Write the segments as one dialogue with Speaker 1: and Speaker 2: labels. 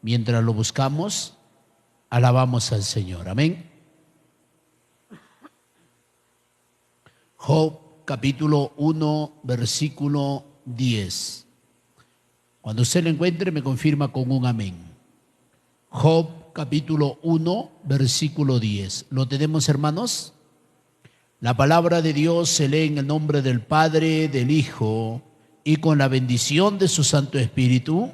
Speaker 1: Mientras lo buscamos, alabamos al Señor. Amén. Job capítulo 1, versículo 10. Cuando usted lo encuentre, me confirma con un amén. Job capítulo 1, versículo 10. ¿Lo tenemos, hermanos? La palabra de Dios se lee en el nombre del Padre, del Hijo y con la bendición de su Santo Espíritu.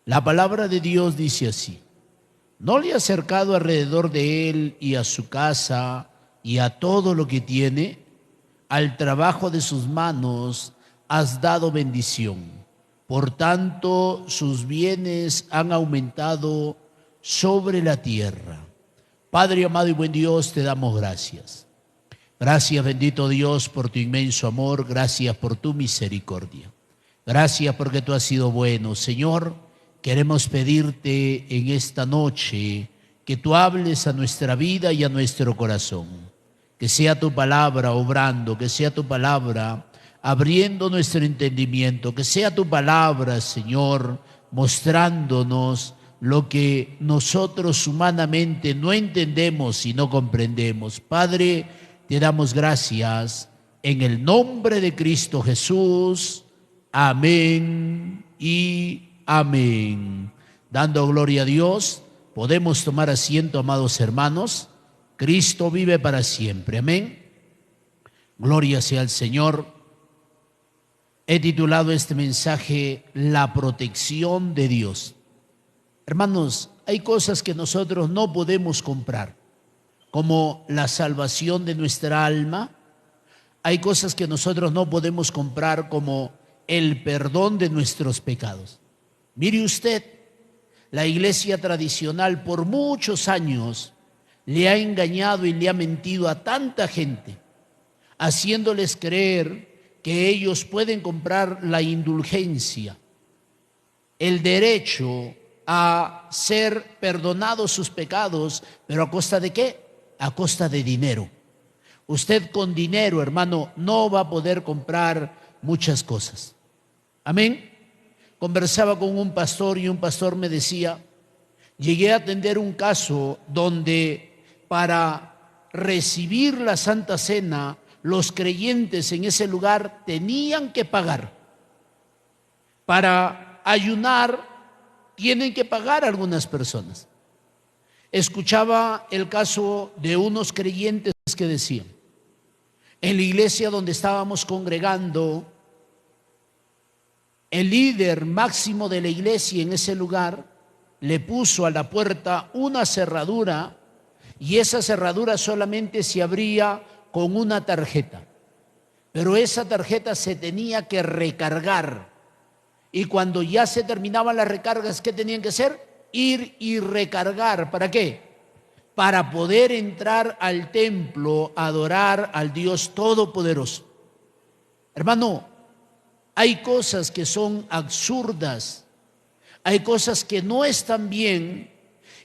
Speaker 1: La palabra de Dios dice así: ¿no le has cercado alrededor de él y a su casa y a todo lo que tiene? Al trabajo de sus manos has dado bendición. Por tanto, sus bienes han aumentado sobre la tierra. Padre amado y buen Dios, te damos gracias. Gracias, bendito Dios, por tu inmenso amor. Gracias por tu misericordia. Gracias porque tú has sido bueno. Señor, queremos pedirte en esta noche que tú hables a nuestra vida y a nuestro corazón. Que sea tu palabra obrando, que sea tu palabra abriendo nuestro entendimiento, que sea tu palabra, Señor, mostrándonos lo que nosotros humanamente no entendemos y no comprendemos. Padre, te damos gracias en el nombre de Cristo Jesús. Amén y amén. Dando gloria a Dios, podemos tomar asiento, amados hermanos. Cristo vive para siempre. Amén. Gloria sea al Señor. He titulado este mensaje La protección de Dios. Hermanos, hay cosas que nosotros no podemos comprar, como la salvación de nuestra alma. Hay cosas que nosotros no podemos comprar, como el perdón de nuestros pecados. Mire usted, la iglesia tradicional por muchos años le ha engañado y le ha mentido a tanta gente, haciéndoles creer que ellos pueden comprar la indulgencia, el derecho a ser perdonados sus pecados, pero ¿a costa de qué? A costa de dinero. Usted con dinero, hermano, no va a poder comprar muchas cosas. Amén. Conversaba con un pastor y un pastor me decía: llegué a atender un caso donde para recibir la Santa Cena, los creyentes en ese lugar tenían que pagar. Para ayunar, tienen que pagar algunas personas. Escuchaba el caso de unos creyentes que decían: en la iglesia donde estábamos congregando, el líder máximo de la iglesia en ese lugar le puso a la puerta una cerradura, y esa cerradura solamente se abría con una tarjeta, pero esa tarjeta se tenía que recargar, y cuando ya se terminaban las recargas, ¿qué tenían que hacer? Ir y recargar. ¿Para qué? Para poder entrar al templo a adorar al Dios Todopoderoso. Hermano, hay cosas que son absurdas, hay cosas que no están bien,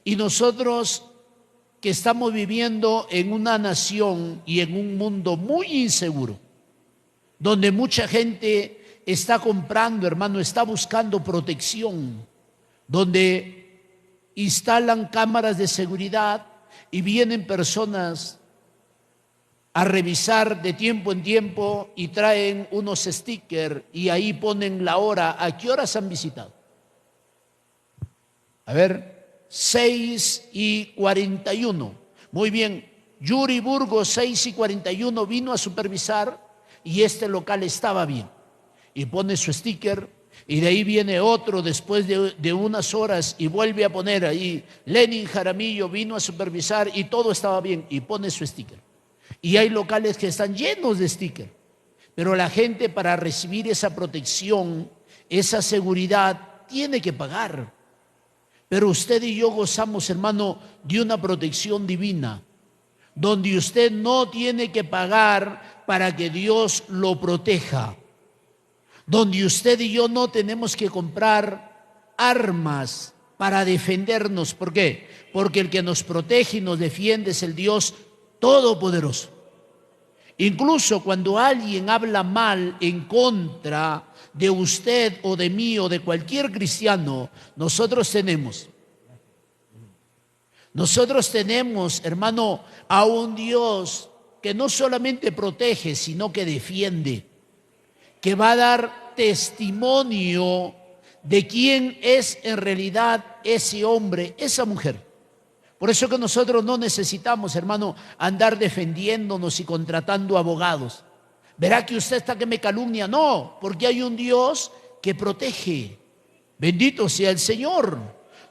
Speaker 1: y nosotros que estamos viviendo en una nación y en un mundo muy inseguro, donde mucha gente está comprando, hermano, está buscando protección, donde instalan cámaras de seguridad y vienen personas a revisar de tiempo en tiempo y traen unos stickers y ahí ponen la hora, a qué horas han visitado. A ver, 6:41. Muy bien, Yuri Burgos, 6:41, vino a supervisar y este local estaba bien. Y pone su sticker, y de ahí viene otro después de unas horas y vuelve a poner ahí: Lenin Jaramillo vino a supervisar y todo estaba bien, y pone su sticker. Y hay locales que están llenos de sticker, pero la gente, para recibir esa protección, esa seguridad, tiene que pagar. Pero usted y yo gozamos, hermano, de una protección divina, donde usted no tiene que pagar para que Dios lo proteja, donde usted y yo no tenemos que comprar armas para defendernos. ¿Por qué? Porque el que nos protege y nos defiende es el Dios Todopoderoso. Incluso cuando alguien habla mal en contra de usted o de mí o de cualquier cristiano, nosotros tenemos, hermano, a un Dios que no solamente protege, sino que defiende, que va a dar testimonio de quién es en realidad ese hombre, esa mujer. Por eso que nosotros no necesitamos, hermano, andar defendiéndonos y contratando abogados. Verá que usted está que me calumnia. No, porque hay un Dios que protege. Bendito sea el Señor.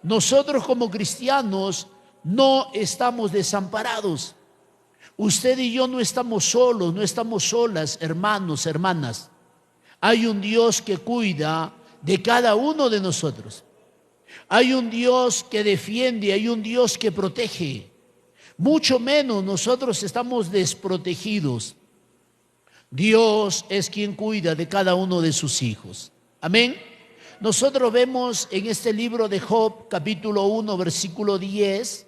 Speaker 1: Nosotros como cristianos no estamos desamparados. Usted y yo no estamos solos, no estamos solas, hermanos, hermanas. Hay un Dios que cuida de cada uno de nosotros. Hay un Dios que defiende, hay un Dios que protege. Mucho menos nosotros estamos desprotegidos. Dios es quien cuida de cada uno de sus hijos. Amén. Nosotros vemos en este libro de Job, capítulo 1, versículo 10,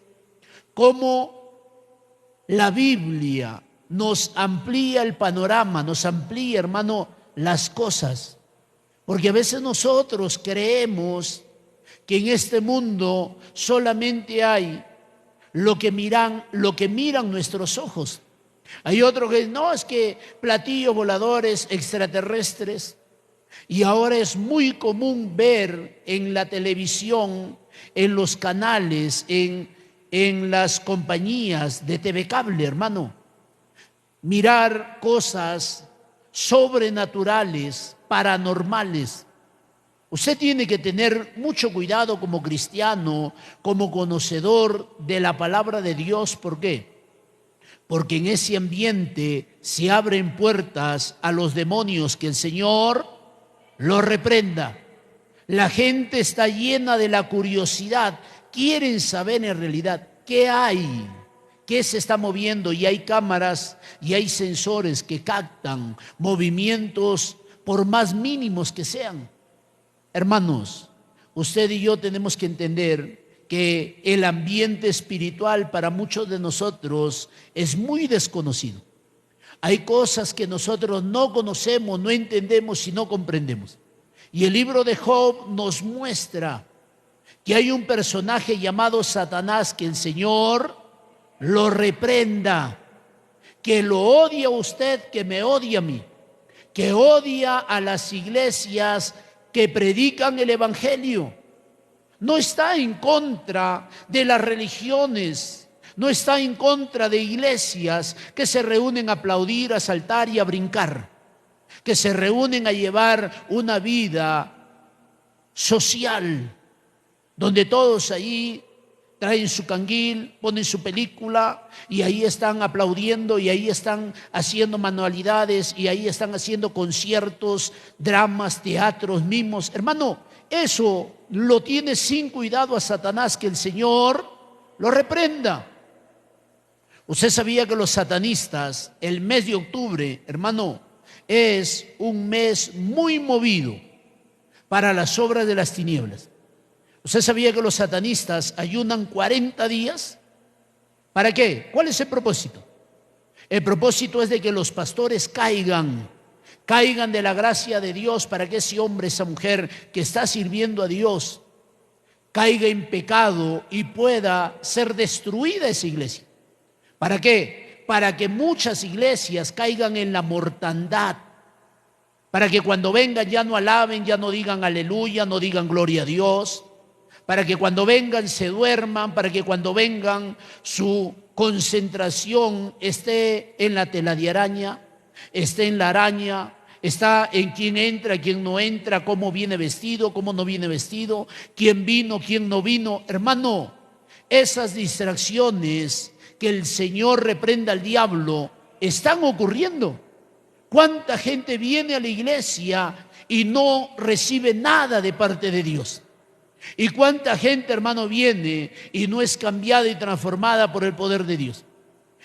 Speaker 1: cómo la Biblia nos amplía el panorama, nos amplía, hermano, las cosas. Porque a veces nosotros creemos que en este mundo solamente hay lo que miran nuestros ojos. Hay otro que no, es que platillos voladores extraterrestres. Y ahora es muy común ver en la televisión, en los canales, en las compañías de TV Cable, hermano, mirar cosas sobrenaturales, paranormales. Usted tiene que tener mucho cuidado como cristiano, como conocedor de la palabra de Dios. ¿Por qué? Porque en ese ambiente se abren puertas a los demonios, que el Señor los reprenda. La gente está llena de la curiosidad, quieren saber en realidad qué hay, qué se está moviendo, y hay cámaras y hay sensores que captan movimientos por más mínimos que sean. Hermanos, usted y yo tenemos que entender que el ambiente espiritual para muchos de nosotros es muy desconocido. Hay cosas que nosotros no conocemos, no entendemos y no comprendemos. Y el libro de Job nos muestra que hay un personaje llamado Satanás, que el Señor lo reprenda, que lo odia a usted, que me odia a mí, que odia a las iglesias que predican el Evangelio. No está en contra de las religiones, no está en contra de iglesias que se reúnen a aplaudir, a saltar y a brincar, que se reúnen a llevar una vida social, donde todos ahí traen su canguil, ponen su película y ahí están aplaudiendo y ahí están haciendo manualidades y ahí están haciendo conciertos, dramas, teatros, mimos. Hermano, eso lo tiene sin cuidado a Satanás, que el Señor lo reprenda. Usted sabía que los satanistas, el mes de octubre, hermano, es un mes muy movido para las obras de las tinieblas. ¿Usted sabía que los satanistas ayunan 40 días? ¿Para qué? ¿Cuál es el propósito? El propósito es de que los pastores caigan de la gracia de Dios, para que ese hombre, esa mujer que está sirviendo a Dios, caiga en pecado y pueda ser destruida esa iglesia. ¿Para qué? Para que muchas iglesias caigan en la mortandad, para que cuando vengan ya no alaben, ya no digan aleluya, no digan gloria a Dios, para que cuando vengan se duerman, para que cuando vengan su concentración esté en la tela de araña, esté en la araña, está en quién entra, quién no entra, cómo viene vestido, cómo no viene vestido, quién vino, quién no vino. Hermano, esas distracciones que el Señor reprenda al diablo están ocurriendo. ¿Cuánta gente viene a la iglesia y no recibe nada de parte de Dios? ¿Y cuánta gente, hermano, viene y no es cambiada y transformada por el poder de Dios?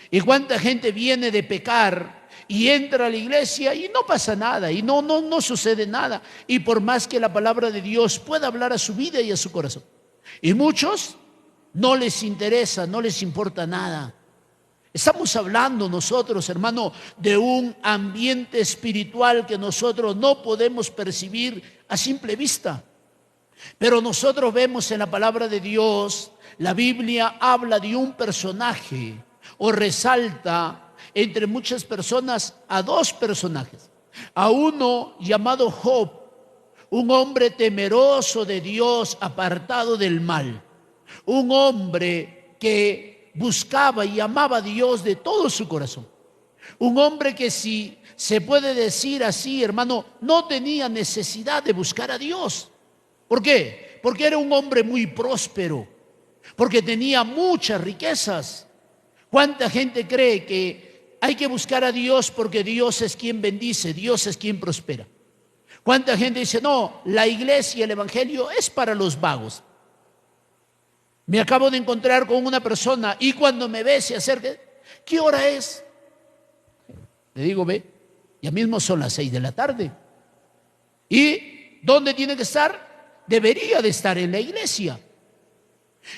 Speaker 1: ¿Y cuánta gente viene de pecar y entra a la iglesia y no pasa nada y no sucede nada? Y por más que la palabra de Dios pueda hablar a su vida y a su corazón. Y muchos no les interesa, no les importa nada. Estamos hablando nosotros, hermano, de un ambiente espiritual que nosotros no podemos percibir a simple vista. Pero nosotros vemos en la palabra de Dios, la Biblia habla de un personaje o resalta entre muchas personas a dos personajes. A uno llamado Job, un hombre temeroso de Dios, apartado del mal. Un hombre que buscaba y amaba a Dios de todo su corazón. Un hombre que, si se puede decir así, hermano, no tenía necesidad de buscar a Dios. ¿Por qué? Porque era un hombre muy próspero, porque tenía muchas riquezas. ¿Cuánta gente cree que hay que buscar a Dios porque Dios es quien bendice, Dios es quien prospera? ¿Cuánta gente dice, no, la iglesia, el evangelio es para los vagos? Me acabo de encontrar con una persona y cuando me ve se acerca, ¿qué hora es? Le digo, ve, ya mismo son las 6 de la tarde. ¿Y dónde tiene que estar? Debería de estar en la iglesia.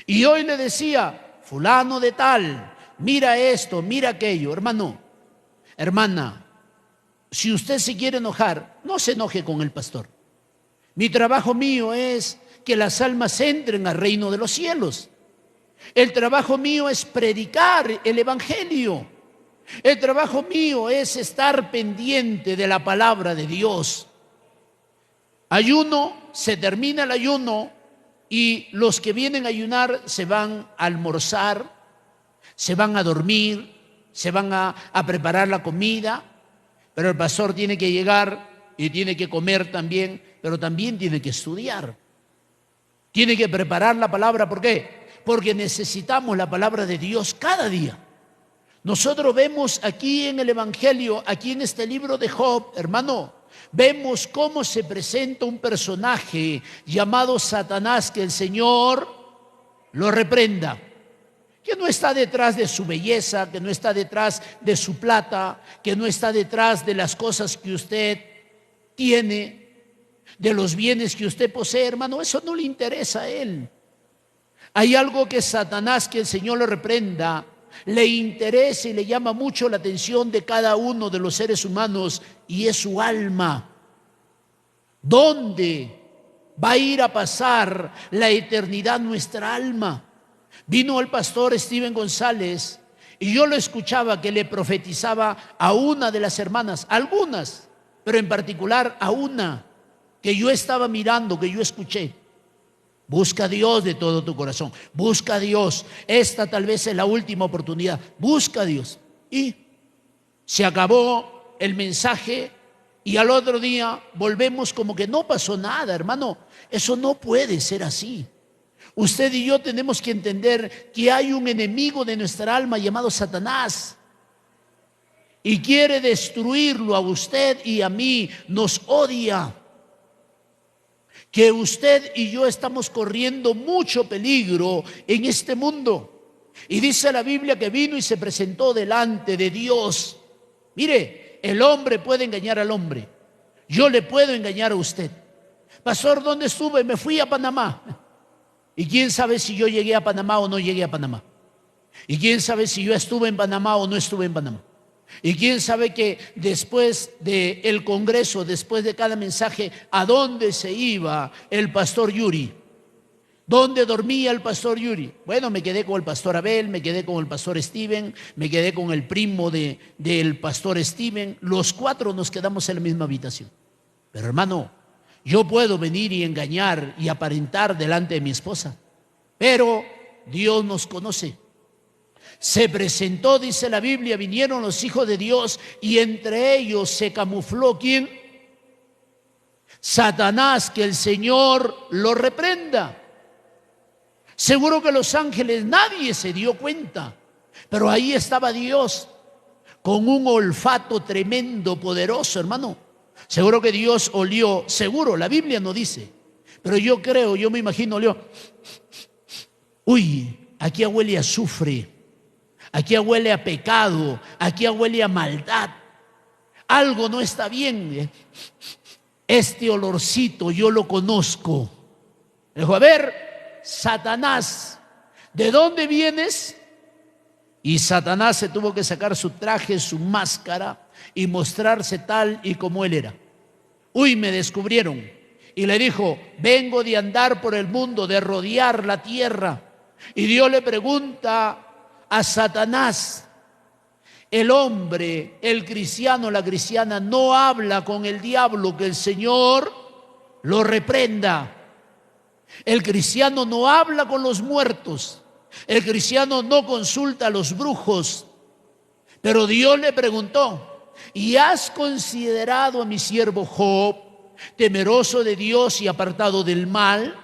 Speaker 1: Y hoy le decía, fulano de tal, mira esto, mira aquello. Hermano, hermana, si usted se quiere enojar, no se enoje con el pastor. Mi trabajo mío es que las almas entren al reino de los cielos. El trabajo mío es predicar el evangelio. El trabajo mío es estar pendiente de la palabra de Dios. Ayuno, se termina el ayuno y los que vienen a ayunar se van a almorzar, se van a dormir, se van a preparar la comida, pero el pastor tiene que llegar y tiene que comer también, pero también tiene que estudiar. Tiene que preparar la palabra. ¿Por qué? Porque necesitamos la palabra de Dios cada día. Nosotros vemos aquí en el Evangelio, aquí en este libro de Job, hermano, vemos cómo se presenta un personaje llamado Satanás, que el Señor lo reprenda, que no está detrás de su belleza, que no está detrás de su plata, que no está detrás de las cosas que usted tiene, de los bienes que usted posee, hermano. Eso no le interesa a él. Hay algo que Satanás, que el Señor lo reprenda, le interesa y le llama mucho la atención de cada uno de los seres humanos, y es su alma. ¿Dónde va a ir a pasar la eternidad nuestra alma? Vino el pastor Steven González y yo lo escuchaba que le profetizaba a una de las hermanas, algunas, pero en particular a una que yo estaba mirando, que yo escuché. Busca a Dios de todo tu corazón, busca a Dios. Esta tal vez es la última oportunidad, busca a Dios. Y se acabó el mensaje y al otro día volvemos como que no pasó nada, hermano. Eso no puede ser así. Usted y yo tenemos que entender que hay un enemigo de nuestra alma llamado Satanás y quiere destruirlo a usted y a mí, nos odia. Que usted y yo estamos corriendo mucho peligro en este mundo. Y dice la Biblia que vino y se presentó delante de Dios. Mire, el hombre puede engañar al hombre. Yo le puedo engañar a usted. Pastor, ¿dónde estuve? Me fui a Panamá. ¿Y quién sabe si yo llegué a Panamá o no llegué a Panamá? ¿Y quién sabe si yo estuve en Panamá o no estuve en Panamá? ¿Y quién sabe que después del Congreso, después de cada mensaje, a dónde se iba el pastor Yuri? ¿Dónde dormía el pastor Yuri? Bueno, me quedé con el pastor Abel, me quedé con el pastor Steven, me quedé con el primo del pastor Steven. Los cuatro nos quedamos en la misma habitación. Pero hermano, yo puedo venir y engañar y aparentar delante de mi esposa, pero Dios nos conoce. Se presentó, dice la Biblia, vinieron los hijos de Dios y entre ellos se camufló ¿quién? Satanás, que el Señor lo reprenda. Seguro que los ángeles nadie se dio cuenta, pero ahí estaba Dios con un olfato tremendo, poderoso, hermano. Seguro que Dios olió, seguro, la Biblia no dice, pero yo creo, yo me imagino, olió. Uy, aquí huele a azufre. Aquí huele a pecado, aquí huele a maldad. Algo no está bien. Este olorcito yo lo conozco. Le dijo, a ver, Satanás, ¿de dónde vienes? Y Satanás se tuvo que sacar su traje, su máscara y mostrarse tal y como él era. Uy, me descubrieron. Y le dijo, vengo de andar por el mundo, de rodear la tierra. Y Dios le pregunta a Satanás, el hombre, el cristiano, la cristiana, no habla con el diablo, que el Señor lo reprenda. El cristiano no habla con los muertos. El cristiano no consulta a los brujos. Pero Dios le preguntó, ¿y has considerado a mi siervo Job, temeroso de Dios y apartado del mal?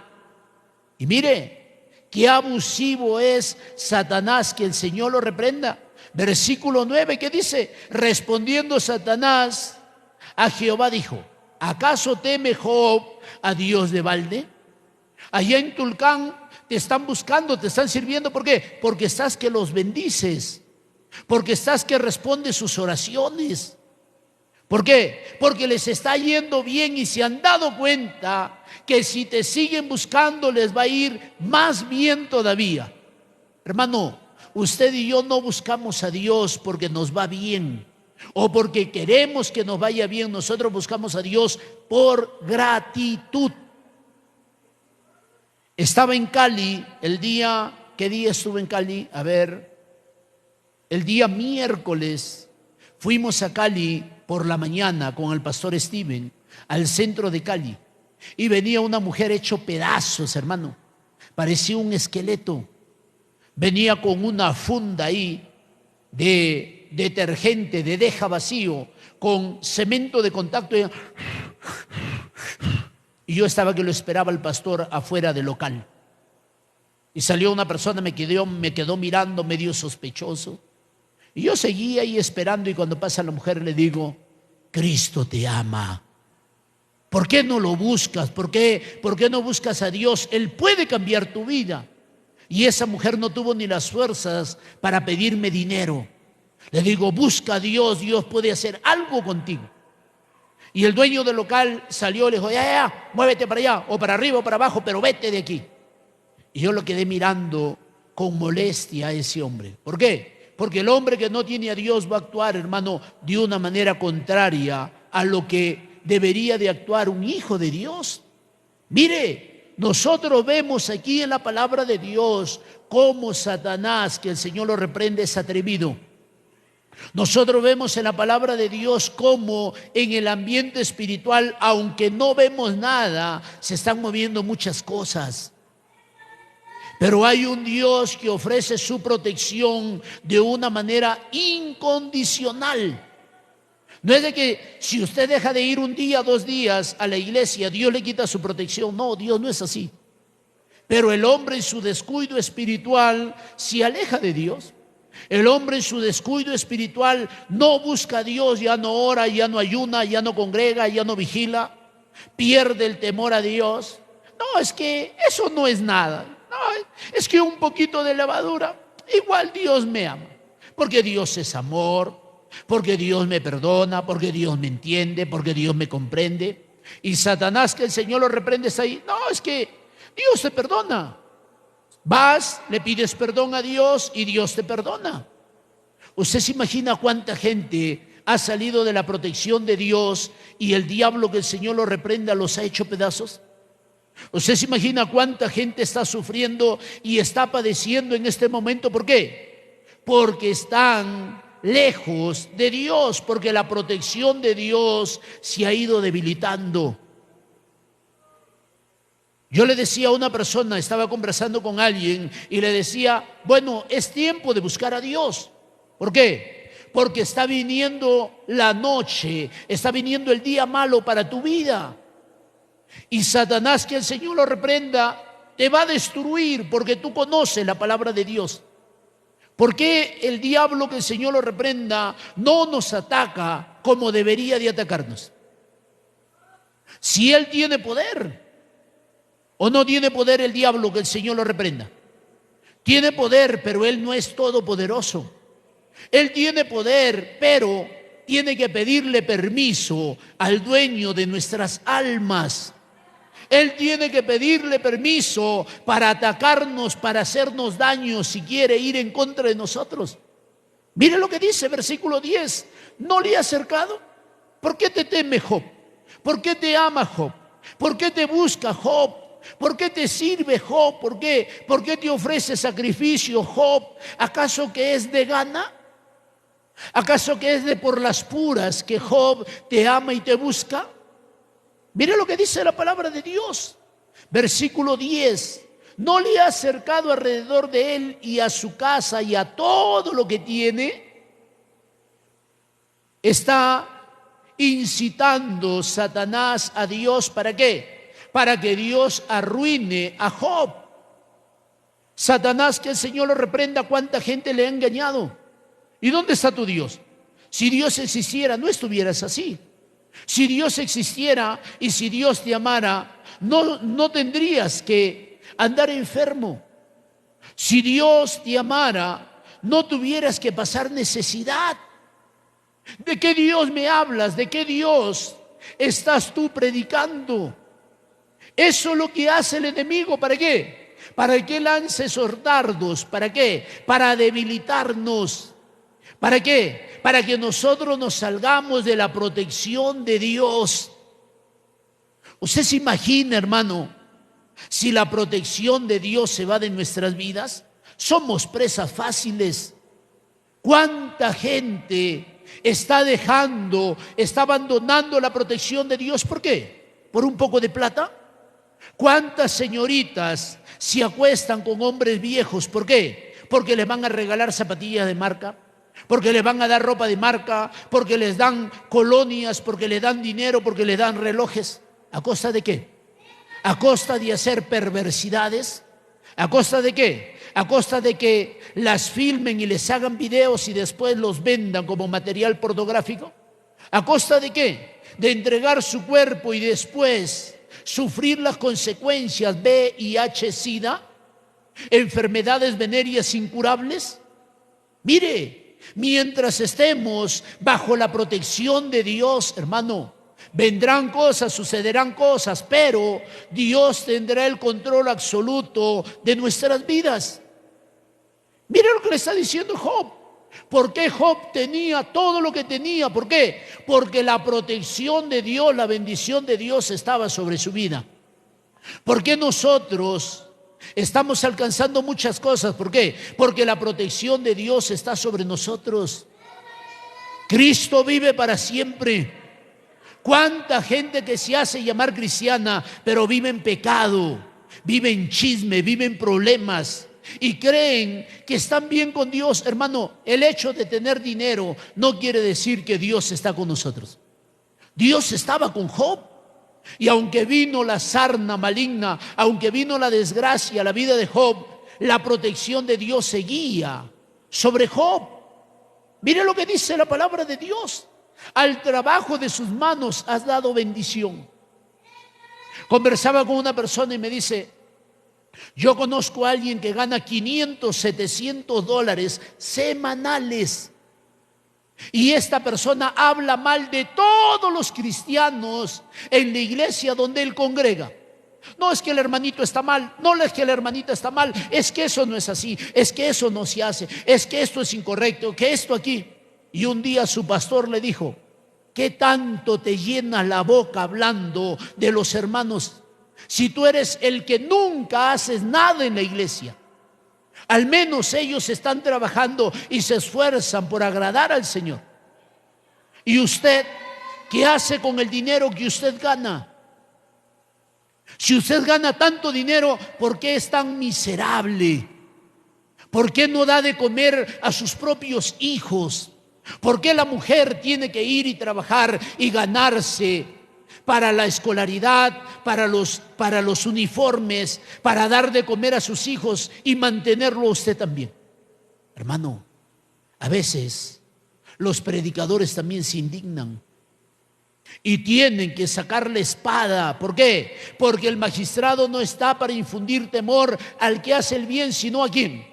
Speaker 1: Y mire, qué abusivo es Satanás, que el Señor lo reprenda. Versículo 9, ¿qué dice? Respondiendo Satanás a Jehová dijo, ¿acaso teme Job a Dios de balde? Allá en Tulcán te están buscando, te están sirviendo. ¿Por qué? Porque estás que los bendices, porque estás que respondes sus oraciones. ¿Por qué? Porque les está yendo bien y se han dado cuenta que si te siguen buscando les va a ir más bien todavía. Hermano, usted y yo no buscamos a Dios porque nos va bien o porque queremos que nos vaya bien. Nosotros buscamos a Dios por gratitud. Estaba en Cali el día, ¿qué día estuve en Cali? A ver, el día miércoles fuimos a Cali por la mañana con el pastor Steven al centro de Cali y venía una mujer hecho pedazos, hermano, parecía un esqueleto. Venía con una funda ahí de detergente, de deja vacío, con cemento de contacto. Y yo estaba que lo esperaba el pastor afuera del local. Y salió una persona, me quedó mirando medio sospechoso. Y yo seguía ahí esperando, y cuando pasa la mujer le digo, Cristo te ama. ¿Por qué no lo buscas? ¿Por qué no buscas a Dios? Él puede cambiar tu vida. Y esa mujer no tuvo ni las fuerzas para pedirme dinero. Le digo, busca a Dios, Dios puede hacer algo contigo. Y el dueño del local salió y le dijo, ya, muévete para allá, o para arriba o para abajo, pero vete de aquí. Y yo lo quedé mirando con molestia a ese hombre. ¿Por qué? Porque el hombre que no tiene a Dios va a actuar, hermano, de una manera contraria a lo que debería de actuar un hijo de Dios. Mire, nosotros vemos aquí en la palabra de Dios cómo Satanás, que el Señor lo reprende, es atrevido. Nosotros vemos en la palabra de Dios cómo en el ambiente espiritual, aunque no vemos nada, se están moviendo muchas cosas. Pero hay un Dios que ofrece su protección de una manera incondicional. No es de que si usted deja de ir un día, 2 días a la iglesia, Dios le quita su protección. No, Dios no es así. Pero el hombre en su descuido espiritual se aleja de Dios. El hombre en su descuido espiritual no busca a Dios, ya no ora, ya no ayuna, ya no congrega, ya no vigila, pierde el temor a Dios. No, es que eso no es nada. No, es que un poquito de levadura, igual Dios me ama, porque Dios es amor, porque Dios me perdona, porque Dios me entiende, porque Dios me comprende. Y Satanás, que el Señor lo reprende, está ahí. No, es que Dios te perdona. Vas, le pides perdón a Dios y Dios te perdona. ¿Usted se imagina cuánta gente ha salido de la protección de Dios y el diablo, que el Señor lo reprenda, los ha hecho pedazos? ¿Usted se imagina cuánta gente está sufriendo y está padeciendo en este momento? ¿Por qué? Porque están lejos de Dios, porque la protección de Dios se ha ido debilitando. Yo le decía a una persona, estaba conversando con alguien y le decía, bueno, es tiempo de buscar a Dios. ¿Por qué? Porque está viniendo la noche, está viniendo el día malo para tu vida. Y Satanás, que el Señor lo reprenda, te va a destruir porque tú conoces la palabra de Dios. ¿Por qué el diablo, que el Señor lo reprenda, no nos ataca como debería de atacarnos? Si él tiene poder. ¿O no tiene poder el diablo, que el Señor lo reprenda? Tiene poder, pero él no es todopoderoso. Él tiene poder, pero tiene que pedirle permiso al dueño de nuestras almas. Él tiene que pedirle permiso para atacarnos, para hacernos daño, si quiere ir en contra de nosotros. Mire lo que dice versículo 10. ¿No le ha acercado? ¿Por qué te teme Job? ¿Por qué te ama Job? ¿Por qué te busca Job? ¿Por qué te sirve Job? ¿Por qué? ¿Por qué te ofrece sacrificio Job? ¿Acaso que es de gana? ¿Acaso que es de por las puras que Job te ama y te busca? Mire lo que dice la palabra de Dios. Versículo 10. ¿No le ha acercado alrededor de él y a su casa y a todo lo que tiene? Está incitando Satanás a Dios, ¿para qué? Para que Dios arruine a Job. Satanás, que el Señor lo reprenda, cuánta gente le ha engañado. ¿Y dónde está tu Dios? Si Dios existiera, no estuvieras así. Si Dios existiera y si Dios te amara, no tendrías que andar enfermo. Si Dios te amara, no tuvieras que pasar necesidad. ¿De qué Dios me hablas? ¿De qué Dios estás tú predicando? Eso es lo que hace el enemigo. ¿Para qué? ¿Para qué lance esos dardos? ¿Para qué? Para debilitarnos. ¿Para qué? Para que nosotros nos salgamos de la protección de Dios. ¿Usted se imagina, hermano, si la protección de Dios se va de nuestras vidas? Somos presas fáciles. ¿Cuánta gente está abandonando la protección de Dios? ¿Por qué? ¿Por un poco de plata? ¿Cuántas señoritas se acuestan con hombres viejos? ¿Por qué? Porque les van a regalar zapatillas de marca, porque les van a dar ropa de marca, porque les dan colonias, porque les dan dinero, porque les dan relojes. ¿A costa de qué? ¿A costa de hacer perversidades? ¿A costa de qué? ¿A costa de que las filmen y les hagan videos y después los vendan como material pornográfico? ¿A costa de qué? De entregar su cuerpo y después sufrir las consecuencias VIH, SIDA, enfermedades venéreas incurables. Mire, mientras estemos bajo la protección de Dios, hermano, vendrán cosas, sucederán cosas, pero Dios tendrá el control absoluto de nuestras vidas. Mire lo que le está diciendo Job. ¿Por qué Job tenía todo lo que tenía? ¿Por qué? Porque la protección de Dios, la bendición de Dios estaba sobre su vida. ¿Por qué nosotros estamos alcanzando muchas cosas? ¿Por qué? Porque la protección de Dios está sobre nosotros. Cristo vive para siempre. ¿Cuánta gente que se hace llamar cristiana, pero vive en pecado, vive en chisme, vive en problemas y creen que están bien con Dios? Hermano, el hecho de tener dinero no quiere decir que Dios está con nosotros. Dios estaba con Job. Y aunque vino la sarna maligna, aunque vino la desgracia a la vida de Job, la protección de Dios seguía sobre Job. Mire lo que dice la palabra de Dios. Al trabajo de sus manos has dado bendición. Conversaba con una persona y me dice: yo conozco a alguien que gana 500, 700 dólares semanales. Y esta persona habla mal de todos los cristianos en la iglesia donde él congrega. No es que el hermanito está mal, no es que la hermanita está mal, es que eso no es así, es que eso no se hace, es que esto es incorrecto, que esto aquí. Y un día su pastor le dijo: ¿qué tanto te llena la boca hablando de los hermanos si tú eres el que nunca haces nada en la iglesia? Al menos ellos están trabajando y se esfuerzan por agradar al Señor. ¿Y usted qué hace con el dinero que usted gana? Si usted gana tanto dinero, ¿por qué es tan miserable? ¿Por qué no da de comer a sus propios hijos? ¿Por qué la mujer tiene que ir y trabajar y ganarse para la escolaridad, para los uniformes, para dar de comer a sus hijos y mantenerlo a usted también? Hermano, a veces los predicadores también se indignan y tienen que sacar la espada. ¿Por qué? Porque el magistrado no está para infundir temor al que hace el bien, sino ¿a quién?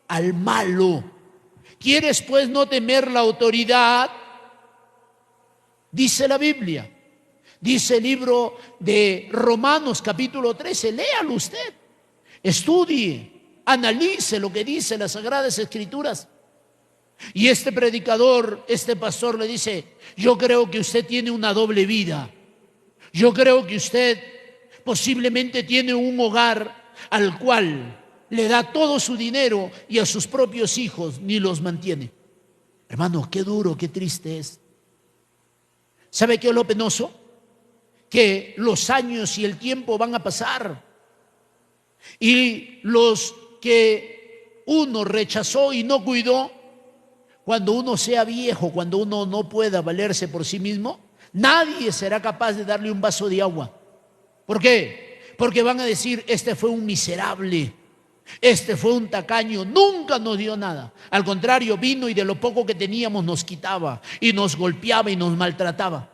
Speaker 1: Al malo. ¿Quieres pues no temer la autoridad? Dice la Biblia. Dice el libro de Romanos capítulo 13, léalo usted, estudie, analice lo que dice las Sagradas Escrituras. Y este predicador, este pastor le dice: yo creo que usted tiene una doble vida. Yo creo que usted posiblemente tiene un hogar al cual le da todo su dinero y a sus propios hijos ni los mantiene. Hermano, qué duro, qué triste es. ¿Sabe qué es lo penoso? Que los años y el tiempo van a pasar y los que uno rechazó y no cuidó, cuando uno sea viejo, cuando uno no pueda valerse por sí mismo, nadie será capaz de darle un vaso de agua. ¿Por qué? Porque van a decir: este fue un miserable, este fue un tacaño, nunca nos dio nada. Al contrario, vino y de lo poco que teníamos nos quitaba y nos golpeaba y nos maltrataba.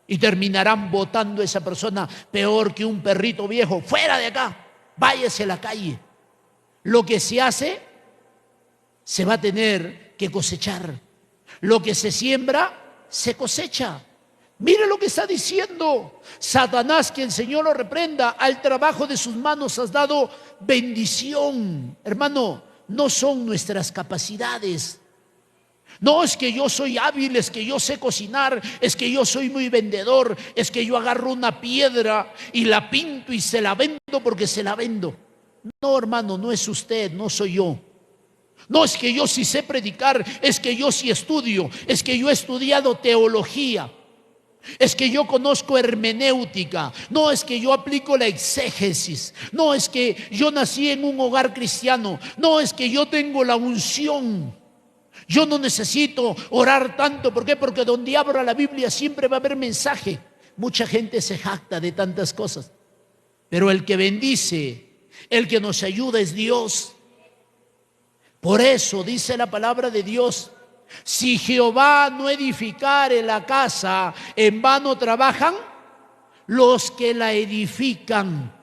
Speaker 1: Y terminarán botando a esa persona peor que un perrito viejo: fuera de acá, váyase a la calle. Lo que se hace, se va a tener que cosechar. Lo que se siembra, se cosecha. Mire lo que está diciendo Satanás, que el Señor lo reprenda: al trabajo de sus manos has dado bendición. Hermano, no son nuestras capacidades. No es que yo soy hábil, es que yo sé cocinar, es que yo soy muy vendedor, es que yo agarro una piedra y la pinto y se la vendo porque se la vendo. No, hermano, no es usted, no soy yo. No es que yo sí sé predicar, es que yo sí estudio, es que yo he estudiado teología, es que yo conozco hermenéutica, no es que yo aplico la exégesis, no es que yo nací en un hogar cristiano, no es que yo tengo la unción. Yo no necesito orar tanto. ¿Por qué? Porque donde abra la Biblia siempre va a haber mensaje. Mucha gente se jacta de tantas cosas, pero el que bendice, el que nos ayuda es Dios. Por eso dice la palabra de Dios: si Jehová no edificare la casa, en vano trabajan los que la edifican.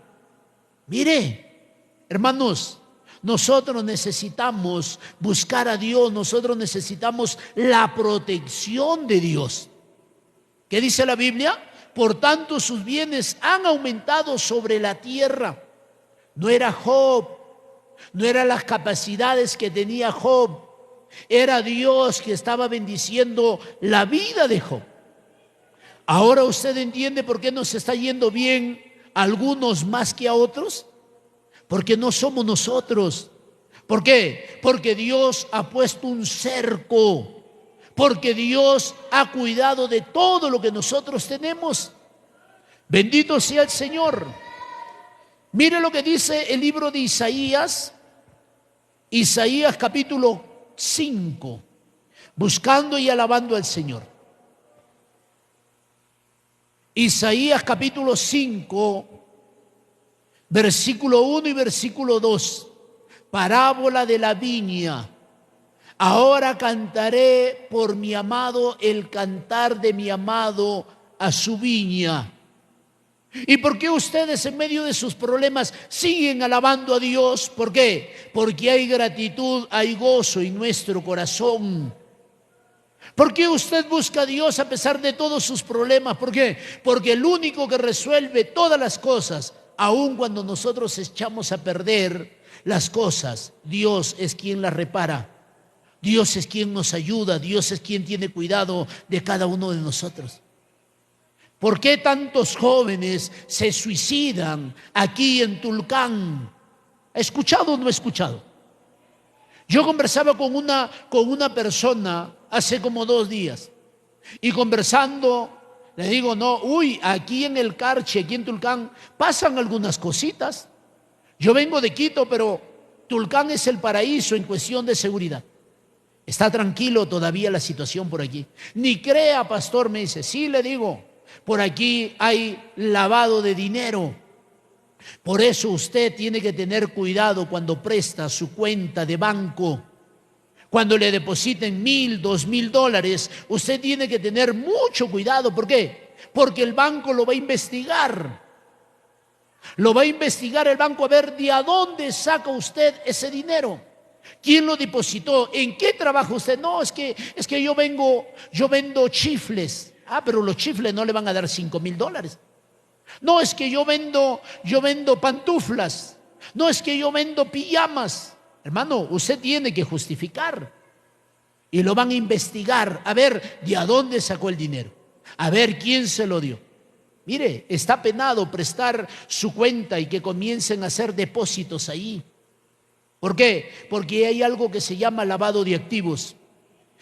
Speaker 1: Mire, hermanos, nosotros necesitamos buscar a Dios, nosotros necesitamos la protección de Dios. ¿Qué dice la Biblia? Por tanto, sus bienes han aumentado sobre la tierra. No era Job, no eran las capacidades que tenía Job, era Dios que estaba bendiciendo la vida de Job. Ahora usted entiende por qué nos está yendo bien a algunos más que a otros. Porque no somos nosotros. ¿Por qué? Porque Dios ha puesto un cerco, porque Dios ha cuidado de todo lo que nosotros tenemos. Bendito sea el Señor. Mire lo que dice el libro de Isaías, Isaías capítulo 5, buscando y alabando al Señor. Isaías capítulo 5, versículo 1 y versículo 2, parábola de la viña. Ahora cantaré por mi amado el cantar de mi amado a su viña. ¿Y por qué ustedes en medio de sus problemas siguen alabando a Dios? ¿Por qué? Porque hay gratitud, hay gozo en nuestro corazón. ¿Por qué usted busca a Dios a pesar de todos sus problemas? ¿Por qué? Porque el único que resuelve todas las cosas, aun cuando nosotros echamos a perder las cosas, Dios es quien las repara. Dios es quien nos ayuda. Dios es quien tiene cuidado de cada uno de nosotros. ¿Por qué tantos jóvenes se suicidan aquí en Tulcán? ¿Ha escuchado o no ha escuchado? Yo conversaba con una persona hace como 2 días y conversando le digo: no, aquí en el Carche, aquí en Tulcán, pasan algunas cositas. Yo vengo de Quito, pero Tulcán es el paraíso en cuestión de seguridad. Está tranquilo todavía la situación por aquí. Ni crea, pastor, me dice. Sí, le digo, por aquí hay lavado de dinero. Por eso usted tiene que tener cuidado cuando presta su cuenta de banco. Cuando le depositen $1,000, $2,000, usted tiene que tener mucho cuidado. ¿Por qué? Porque el banco lo va a investigar. Lo va a investigar el banco a ver de a dónde saca usted ese dinero. ¿Quién lo depositó? ¿En qué trabaja usted? No, es que yo vendo chifles. Pero los chifles no le van a dar $5,000. No, es que yo vendo pantuflas. No, es que yo vendo pijamas. Hermano, usted tiene que justificar. y lo van a investigar a ver de a dónde sacó el dinero, a ver quién se lo dio. Mire, está penado prestar su cuenta y que comiencen a hacer depósitos ahí. ¿Por qué? Porque hay algo que se llama lavado de activos.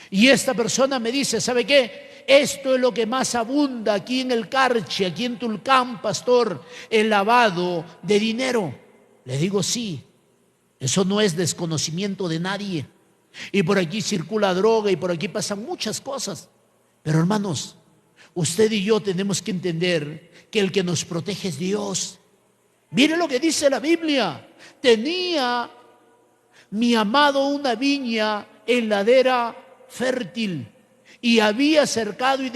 Speaker 1: Y esta persona me dice, ¿sabe qué? Esto es lo que más abunda aquí en el Carchi, aquí en Tulcán, pastor, el lavado de dinero. Le digo, sí, eso no es desconocimiento de nadie. Y por aquí circula droga y por aquí pasan muchas cosas. Pero hermanos, usted y yo tenemos que entender que el que nos protege es Dios. Mire lo que dice la Biblia. Tenía mi amado una viña en ladera fértil y había cercado y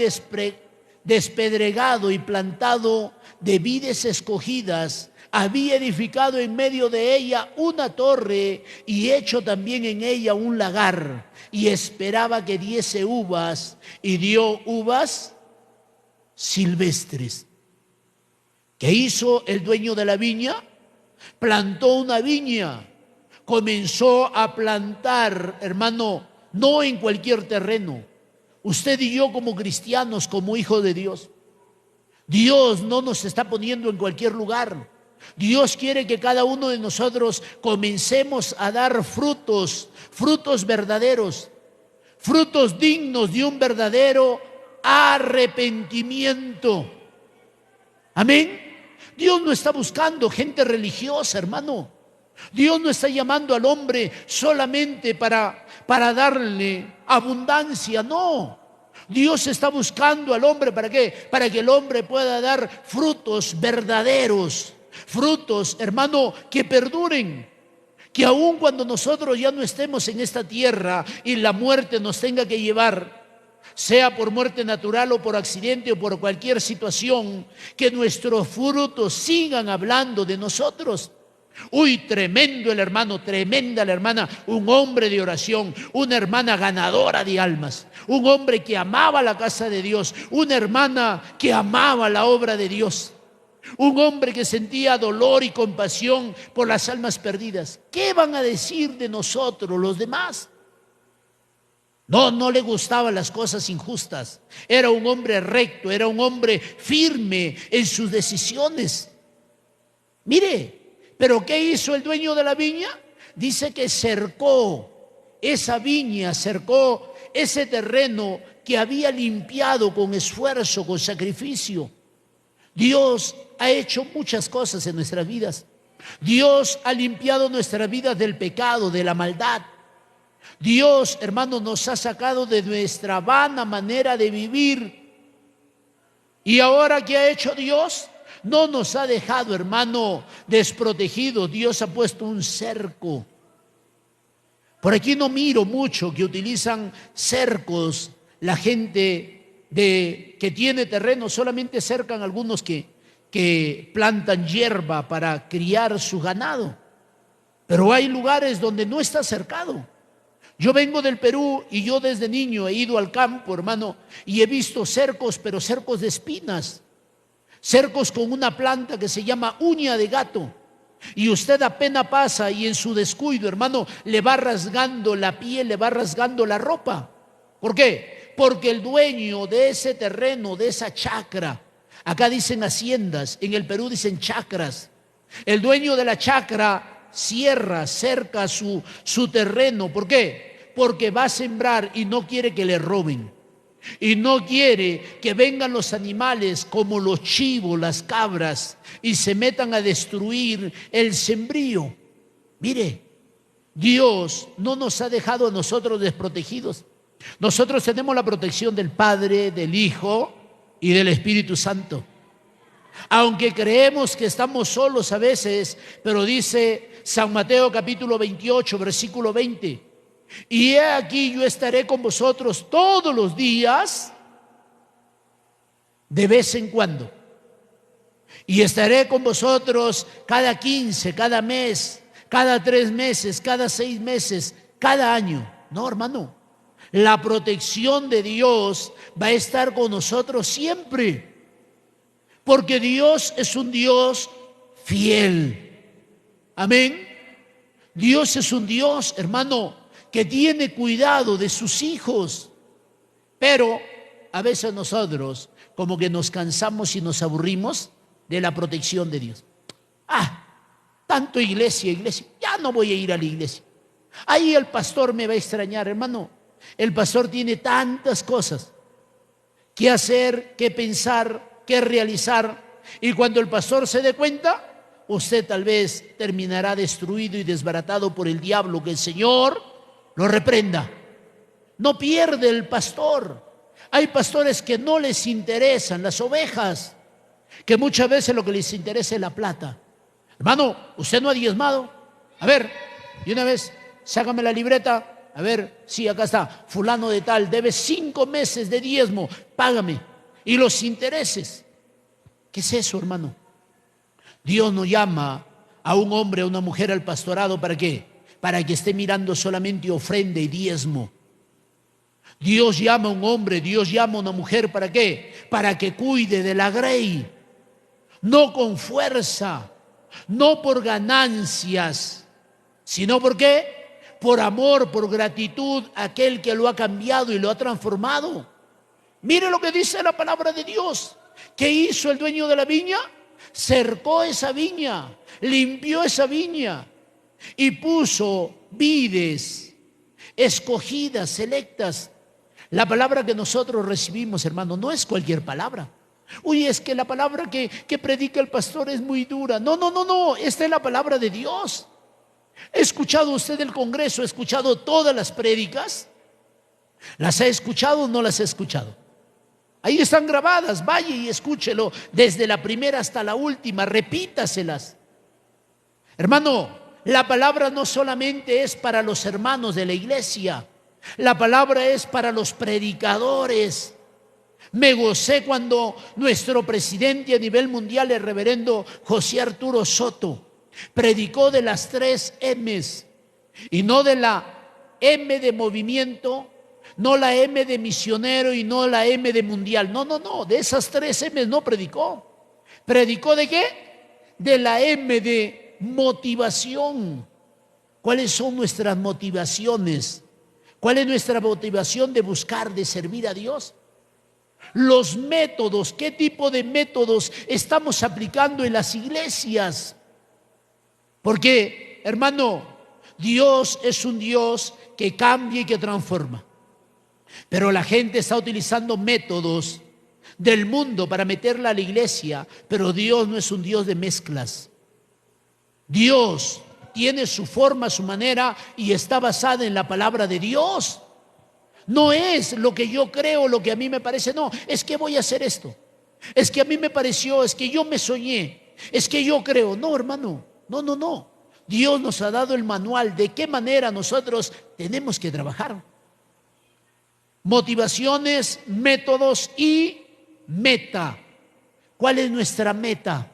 Speaker 1: despedregado y plantado de vides escogidas. Había edificado en medio de ella una torre y hecho también en ella un lagar, y esperaba que diese uvas, y dio uvas silvestres. ¿Qué hizo el dueño de la viña? Plantó una viña, comenzó a plantar, hermano, no en cualquier terreno. Usted y yo como cristianos, como hijos de Dios, Dios no nos está poniendo en cualquier lugar. Dios quiere que cada uno de nosotros comencemos a dar frutos, frutos verdaderos, frutos dignos de un verdadero arrepentimiento. Amén. Dios no está buscando gente religiosa, hermano. Dios no está llamando al hombre solamente para darle abundancia, no. Dios está buscando al hombre, ¿para qué? Para que el hombre pueda dar frutos verdaderos, frutos, hermano, que perduren, que aun cuando nosotros ya no estemos en esta tierra y la muerte nos tenga que llevar, sea por muerte natural o por accidente o por cualquier situación, que nuestros frutos sigan hablando de nosotros. Uy, tremendo el hermano, tremenda la hermana, un hombre de oración, una hermana ganadora de almas, un hombre que amaba la casa de Dios, una hermana que amaba la obra de Dios, un hombre que sentía dolor y compasión por las almas perdidas. ¿Qué van a decir de nosotros los demás? No le gustaban las cosas injustas. Era un hombre recto, era un hombre firme en sus decisiones. Mire, pero ¿qué hizo el dueño de la viña? Dice que cercó esa viña, cercó ese terreno que había limpiado con esfuerzo, con sacrificio. Dios ha hecho muchas cosas en nuestras vidas. Dios ha limpiado nuestras vidas del pecado, de la maldad. Dios, hermano, nos ha sacado de nuestra vana manera de vivir. ¿Y ahora qué ha hecho Dios? No nos ha dejado, hermano, desprotegidos. Dios ha puesto un cerco. Por aquí no miro mucho que utilizan cercos. La gente que tiene terreno solamente cercan algunos que plantan hierba para criar su ganado. Pero hay lugares donde no está cercado. Yo vengo del Perú y yo desde niño he ido al campo, hermano, y he visto cercos, pero cercos de espinas. Cercos con una planta que se llama uña de gato. Y usted apenas pasa y en su descuido, hermano, le va rasgando la piel, le va rasgando la ropa. ¿Por qué? Porque el dueño de ese terreno, de esa chacra, acá dicen haciendas, en el Perú dicen chacras. El dueño de la chacra cerca su terreno. ¿Por qué? Porque va a sembrar y no quiere que le roben. Y no quiere que vengan los animales como los chivos, las cabras, y se metan a destruir el sembrío. Mire, Dios no nos ha dejado a nosotros desprotegidos. Nosotros tenemos la protección del Padre, del Hijo y del Espíritu Santo. Aunque creemos que estamos solos a veces, pero dice San Mateo capítulo 28, versículo 20. Y he aquí yo estaré con vosotros todos los días, de vez en cuando. Y estaré con vosotros cada 15, cada mes, cada 3 meses, cada 6 meses, cada año. No, hermano. La protección de Dios va a estar con nosotros siempre. Porque Dios es un Dios fiel. Amén. Dios es un Dios, hermano, que tiene cuidado de sus hijos. Pero a veces nosotros como que nos cansamos y nos aburrimos de la protección de Dios. Tanto iglesia, ya no voy a ir a la iglesia. Ahí el pastor me va a extrañar, hermano. El pastor tiene tantas cosas que hacer, que pensar, que realizar. Y cuando el pastor se dé cuenta, usted tal vez terminará destruido y desbaratado por el diablo. Que el Señor lo reprenda. No pierde el pastor. Hay pastores que no les interesan las ovejas, que muchas veces lo que les interesa es la plata. Hermano, ¿usted no ha diezmado? A ver, y una vez, sácame la libreta. A ver, sí, acá está, fulano de tal, debe 5 meses de diezmo, págame. Y los intereses. ¿Qué es eso, hermano? Dios no llama a un hombre, a una mujer al pastorado, ¿para qué? Para que esté mirando solamente ofrenda y diezmo. Dios llama a un hombre, Dios llama a una mujer, ¿para qué? Para que cuide de la grey. No con fuerza, no por ganancias, sino ¿por qué? Por amor, por gratitud a aquel que lo ha cambiado y lo ha transformado. Mire lo que dice la palabra de Dios. ¿Qué hizo el dueño de la viña? Cercó esa viña, limpió esa viña y puso vides escogidas, selectas. La palabra que nosotros recibimos, hermano, no es cualquier palabra. Uy, es que la palabra que predica el pastor es muy dura. No, esta es la palabra de Dios. ¿Ha escuchado usted el Congreso? ¿Ha escuchado todas las prédicas? ¿Las ha escuchado o no las ha escuchado? Ahí están grabadas, vaya y escúchelo desde la primera hasta la última, repítaselas. Hermano, la palabra no solamente es para los hermanos de la iglesia, la palabra es para los predicadores. Me gocé cuando nuestro presidente a nivel mundial, el reverendo José Arturo Soto, predicó de las 3 M's y no de la M de movimiento, no la M de misionero y no la M de mundial. No, de esas 3 M's no predicó. ¿Predicó de qué? De la M de motivación. ¿Cuáles son nuestras motivaciones? ¿Cuál es nuestra motivación de buscar, de servir a Dios? Los métodos, ¿qué tipo de métodos estamos aplicando en las iglesias? Porque, hermano, Dios es un Dios que cambia y que transforma. Pero la gente está utilizando métodos del mundo para meterla a la iglesia, pero Dios no es un Dios de mezclas. Dios tiene su forma, su manera y está basada en la palabra de Dios. No es lo que yo creo, lo que a mí me parece, no, es que voy a hacer esto. Es que a mí me pareció, es que yo me soñé, es que yo creo. No, hermano, no. Dios nos ha dado el manual de qué manera nosotros tenemos que trabajar. Motivaciones, métodos y meta. ¿Cuál es nuestra meta?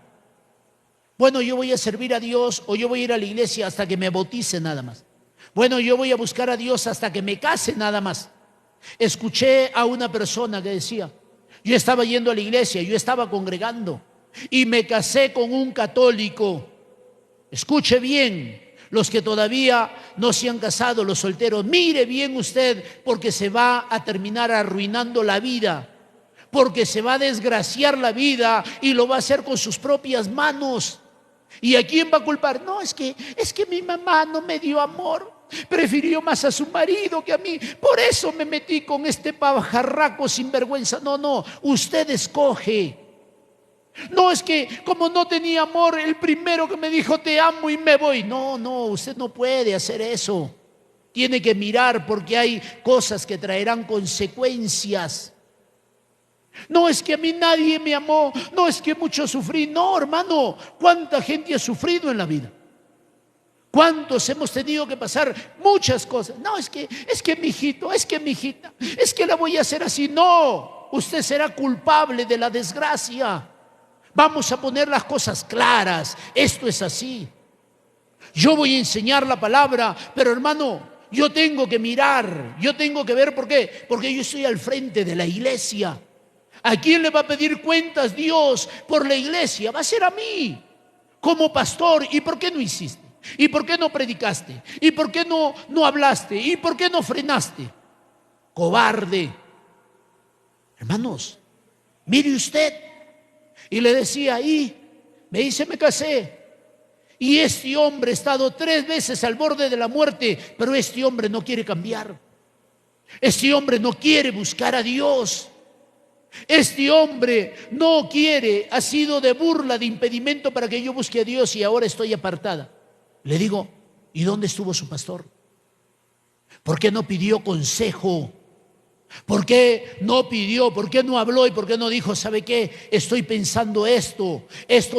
Speaker 1: Bueno, yo voy a servir a Dios o yo voy a ir a la iglesia hasta que me bautice nada más. Bueno, yo voy a buscar a Dios hasta que me case nada más. Escuché a una persona que decía, yo estaba yendo a la iglesia, yo estaba congregando y me casé con un católico. Escuche bien, los que todavía no se han casado, los solteros, mire bien usted, porque se va a terminar arruinando la vida, porque se va a desgraciar la vida y lo va a hacer con sus propias manos. ¿Y a quién va a culpar? No, es que mi mamá no me dio amor, prefirió más a su marido que a mí, por eso me metí con este pajarraco sinvergüenza. No, usted escoge. No, es que como no tenía amor, el primero que me dijo te amo y me voy. No, usted no puede hacer eso. Tiene que mirar, porque hay cosas que traerán consecuencias. No, es que a mí nadie me amó, no, es que mucho sufrí. No, hermano, ¿cuánta gente ha sufrido en la vida? ¿Cuántos hemos tenido que pasar muchas cosas? No, es que mi hijito, es que mi hijita, es que la voy a hacer así. No, usted será culpable de la desgracia. Vamos a poner las cosas claras. Esto es así. Yo voy a enseñar la palabra, pero hermano, yo tengo que mirar, yo tengo que ver. ¿Por qué? Porque yo estoy al frente de la iglesia. ¿A quién le va a pedir cuentas Dios por la iglesia? Va a ser a mí, como pastor. ¿Y por qué no hiciste? ¿Y por qué no predicaste? ¿Y por qué no hablaste? ¿Y por qué no frenaste? Cobarde. Hermanos, mire usted. Y le decía, me casé. Y este hombre ha estado 3 veces al borde de la muerte, pero este hombre no quiere cambiar. Este hombre no quiere buscar a Dios. Este hombre no quiere, ha sido de burla, de impedimento para que yo busque a Dios y ahora estoy apartada. Le digo, ¿y dónde estuvo su pastor? ¿Por qué no pidió consejo? ¿Por qué no pidió? ¿Por qué no habló? ¿Y por qué no dijo, sabe qué? Estoy pensando esto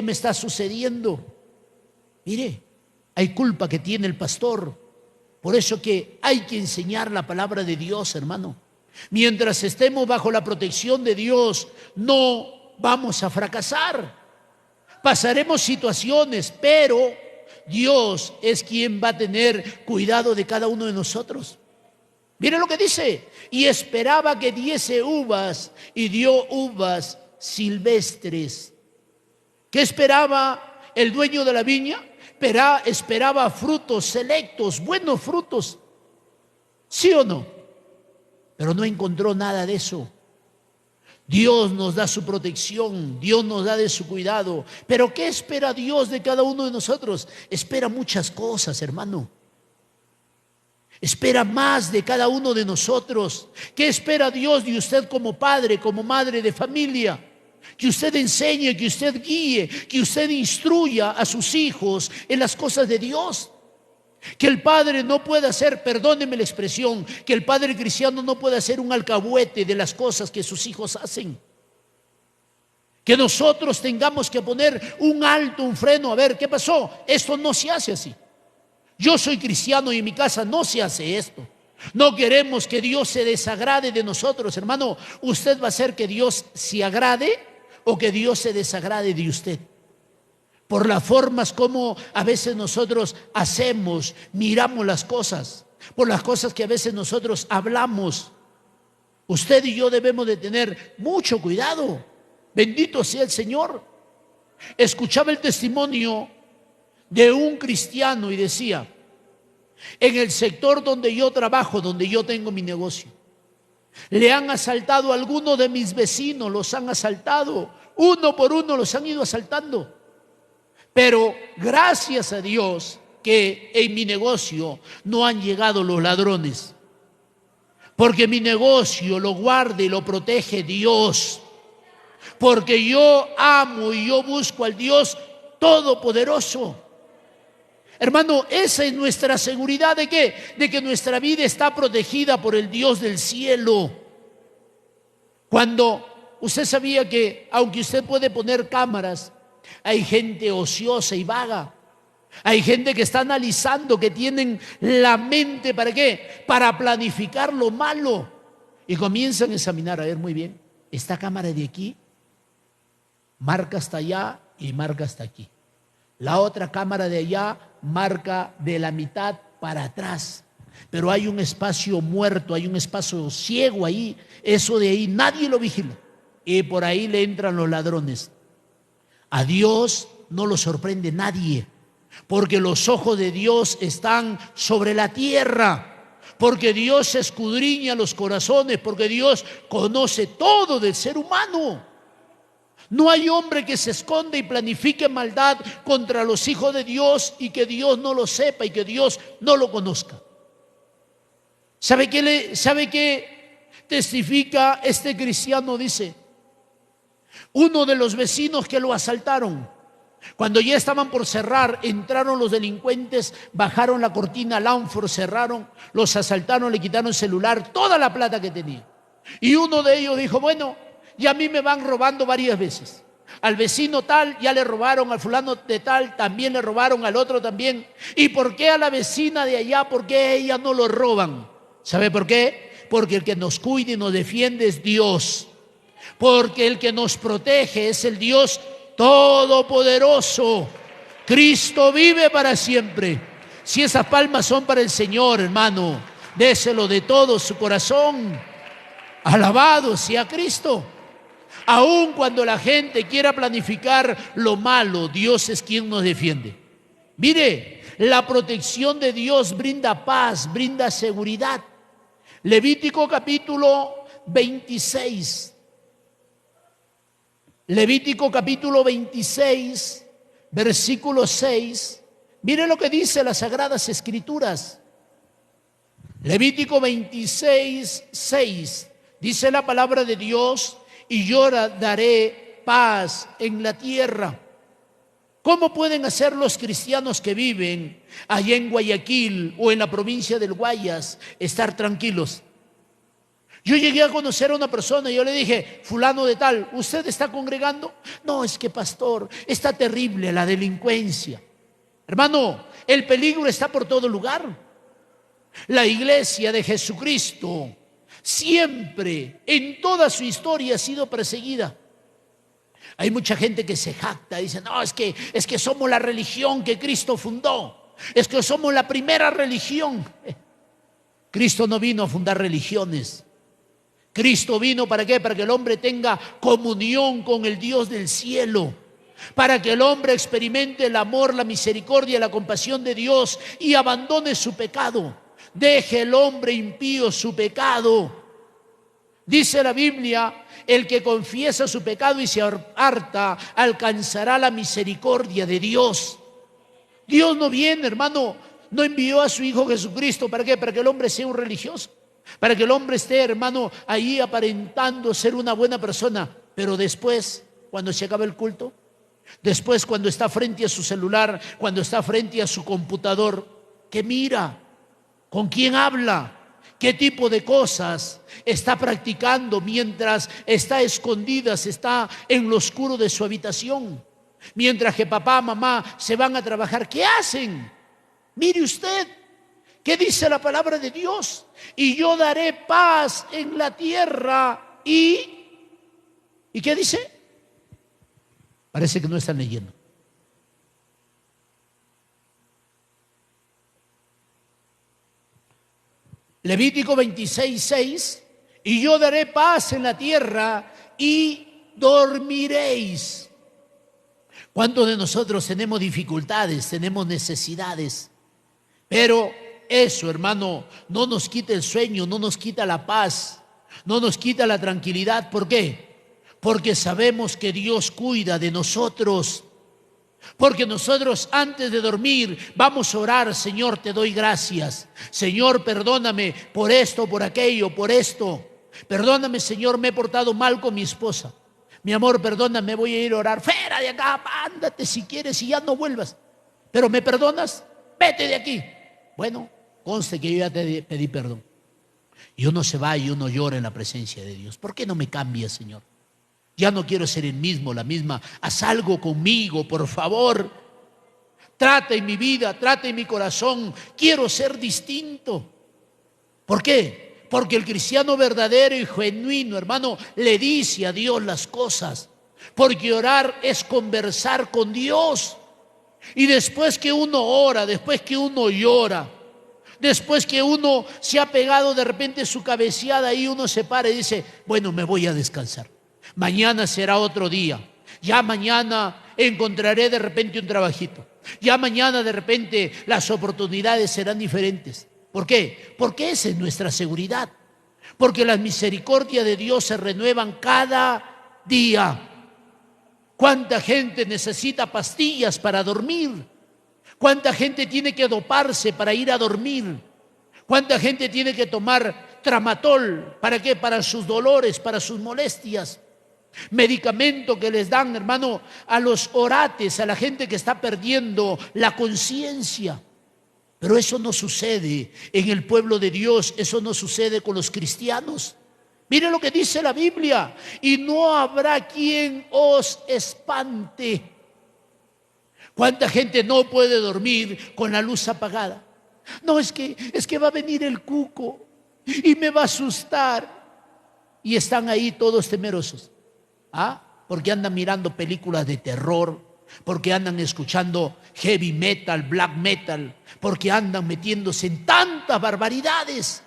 Speaker 1: me está sucediendo? Mire, hay culpa que tiene el pastor. Por eso que hay que enseñar la palabra de Dios, hermano. Mientras estemos bajo la protección de Dios, no vamos a fracasar. Pasaremos situaciones, pero Dios es quien va a tener cuidado de cada uno de nosotros. Mire lo que dice, y esperaba que diese uvas, y dio uvas silvestres. ¿Qué esperaba el dueño de la viña? Esperaba frutos selectos, buenos frutos. ¿Sí o no? Pero no encontró nada de eso. Dios nos da su protección, Dios nos da de su cuidado. Pero ¿qué espera Dios de cada uno de nosotros? Espera muchas cosas, hermano. Espera más de cada uno de nosotros. ¿Qué espera Dios de usted como padre, como madre de familia? Que usted enseñe, que usted guíe, que usted instruya a sus hijos en las cosas de Dios. Que el padre no pueda ser, perdóneme la expresión, que el padre cristiano no pueda ser un alcahuete de las cosas que sus hijos hacen. Que nosotros tengamos que poner un alto, un freno. A ver, ¿qué pasó? Esto no se hace así. Yo soy cristiano y en mi casa no se hace esto. No queremos que Dios se desagrade de nosotros, hermano. ¿Usted va a hacer que Dios se agrade o que Dios se desagrade de usted? Por las formas como a veces nosotros hacemos, miramos las cosas, por las cosas que a veces nosotros hablamos. Usted y yo debemos de tener mucho cuidado. Bendito sea el Señor. Escuchaba el testimonio de un cristiano y decía, en el sector donde yo trabajo, donde yo tengo mi negocio, le han asaltado a algunos de mis vecinos, los han asaltado, uno por uno los han ido asaltando. Pero gracias a Dios que en mi negocio no han llegado los ladrones, porque mi negocio lo guarda y lo protege Dios, porque yo amo y yo busco al Dios Todopoderoso. Hermano, esa es nuestra seguridad. ¿De qué? De que nuestra vida está protegida por el Dios del cielo. Cuando usted sabía que, aunque usted puede poner cámaras, hay gente ociosa y vaga. Hay gente que está analizando, que tienen la mente, ¿para qué? Para planificar lo malo. Y comienzan a examinar, a ver, muy bien, esta cámara de aquí marca hasta allá y marca hasta aquí. La otra cámara de allá marca de la mitad para atrás. Pero hay un espacio muerto, hay un espacio ciego ahí. Eso de ahí nadie lo vigila. Y por ahí le entran los ladrones. A Dios no lo sorprende nadie, porque los ojos de Dios están sobre la tierra, porque Dios escudriña los corazones, porque Dios conoce todo del ser humano. No hay hombre que se esconda y planifique maldad contra los hijos de Dios y que Dios no lo sepa y que Dios no lo conozca. ¿Sabe qué testifica este cristiano? Dice, uno de los vecinos que lo asaltaron, cuando ya estaban por cerrar, entraron los delincuentes, bajaron la cortina Lanford, cerraron, los asaltaron, le quitaron el celular, toda la plata que tenía. Y uno de ellos dijo, bueno, y a mí me van robando varias veces. Al vecino tal ya le robaron, al fulano de tal también le robaron, al otro también. ¿Y por qué a la vecina de allá, por qué a ella no lo roban? ¿Sabe por qué? Porque el que nos cuida y nos defiende es Dios. Porque el que nos protege es el Dios Todopoderoso. Cristo vive para siempre. Si esas palmas son para el Señor, hermano, déselo de todo su corazón. Alabado sea Cristo. Aun cuando la gente quiera planificar lo malo, Dios es quien nos defiende. Mire, la protección de Dios brinda paz, brinda seguridad. Levítico capítulo 26. Levítico capítulo 26, versículo 6. Mire lo que dice las Sagradas Escrituras. Levítico 26, 6. Dice la palabra de Dios: y yo daré paz en la tierra. ¿Cómo pueden hacer los cristianos que viven allá en Guayaquil o en la provincia del Guayas estar tranquilos? Yo llegué a conocer a una persona y yo le dije: fulano de tal, ¿usted está congregando? No, es que pastor, está terrible la delincuencia. Hermano, el peligro está por todo lugar. La iglesia de Jesucristo siempre, en toda su historia, ha sido perseguida. Hay mucha gente que se jacta, dice: no, es que somos la religión que Cristo fundó, es que somos la primera religión. Cristo no vino a fundar religiones. Cristo vino, ¿para qué? Para que el hombre tenga comunión con el Dios del cielo, para que el hombre experimente el amor, la misericordia, la compasión de Dios y abandone su pecado. Deje el hombre impío su pecado. Dice la Biblia: el que confiesa su pecado y se harta alcanzará la misericordia de Dios. Dios no viene, hermano, no envió a su Hijo Jesucristo, ¿para qué? Para que el hombre sea un religioso, para que el hombre esté, hermano, ahí aparentando ser una buena persona, pero después, cuando se acaba el culto, después cuando está frente a su celular, cuando está frente a su computador, ¿qué mira? ¿Con quién habla? ¿Qué tipo de cosas está practicando mientras está a escondidas, está en lo oscuro de su habitación? Mientras que papá, mamá se van a trabajar, ¿qué hacen? Mire usted, ¿qué dice la palabra de Dios? Y yo daré paz en la tierra ¿y qué dice? Parece que no están leyendo. Levítico 26, 6. Y yo daré paz en la tierra y dormiréis. ¿Cuántos de nosotros tenemos dificultades, tenemos necesidades? Pero eso, hermano, no nos quita el sueño, no nos quita la paz, no nos quita la tranquilidad. ¿Por qué? Porque sabemos que Dios cuida de nosotros. Porque nosotros antes de dormir vamos a orar: Señor, te doy gracias. Señor, perdóname por esto, por aquello, por esto. Perdóname, Señor, me he portado mal con mi esposa. Mi amor, perdóname, voy a ir a orar. Fuera de acá, ándate si quieres y ya no vuelvas. ¿Pero me perdonas? Vete de aquí. Bueno, conste que yo ya te pedí perdón. Y uno se va y uno llora en la presencia de Dios. ¿Por qué no me cambias, Señor? Ya no quiero ser el mismo, la misma. Haz algo conmigo, por favor. Trata en mi vida, trata en mi corazón. Quiero ser distinto. ¿Por qué? Porque el cristiano verdadero y genuino, hermano, le dice a Dios las cosas. Porque orar es conversar con Dios. Y después que uno ora, después que uno llora, después que uno se ha pegado de repente su cabeceada y uno se para y dice: bueno, me voy a descansar. Mañana será otro día. Ya mañana encontraré de repente un trabajito. Ya mañana de repente las oportunidades serán diferentes. ¿Por qué? Porque esa es nuestra seguridad. Porque las misericordias de Dios se renuevan cada día. ¿Cuánta gente necesita pastillas para dormir? ¿Cuánta gente tiene que doparse para ir a dormir? ¿Cuánta gente tiene que tomar tramadol? ¿Para qué? Para sus dolores, para sus molestias. Medicamento que les dan, hermano, a los orates, a la gente que está perdiendo la conciencia. Pero eso no sucede en el pueblo de Dios, eso no sucede con los cristianos. Mire lo que dice la Biblia: y no habrá quien os espante. ¿Cuánta gente no puede dormir con la luz apagada? No, es que va a venir el cuco y me va a asustar. Y están ahí todos temerosos. Porque andan mirando películas de terror, porque andan escuchando heavy metal, black metal, porque andan metiéndose en tantas barbaridades.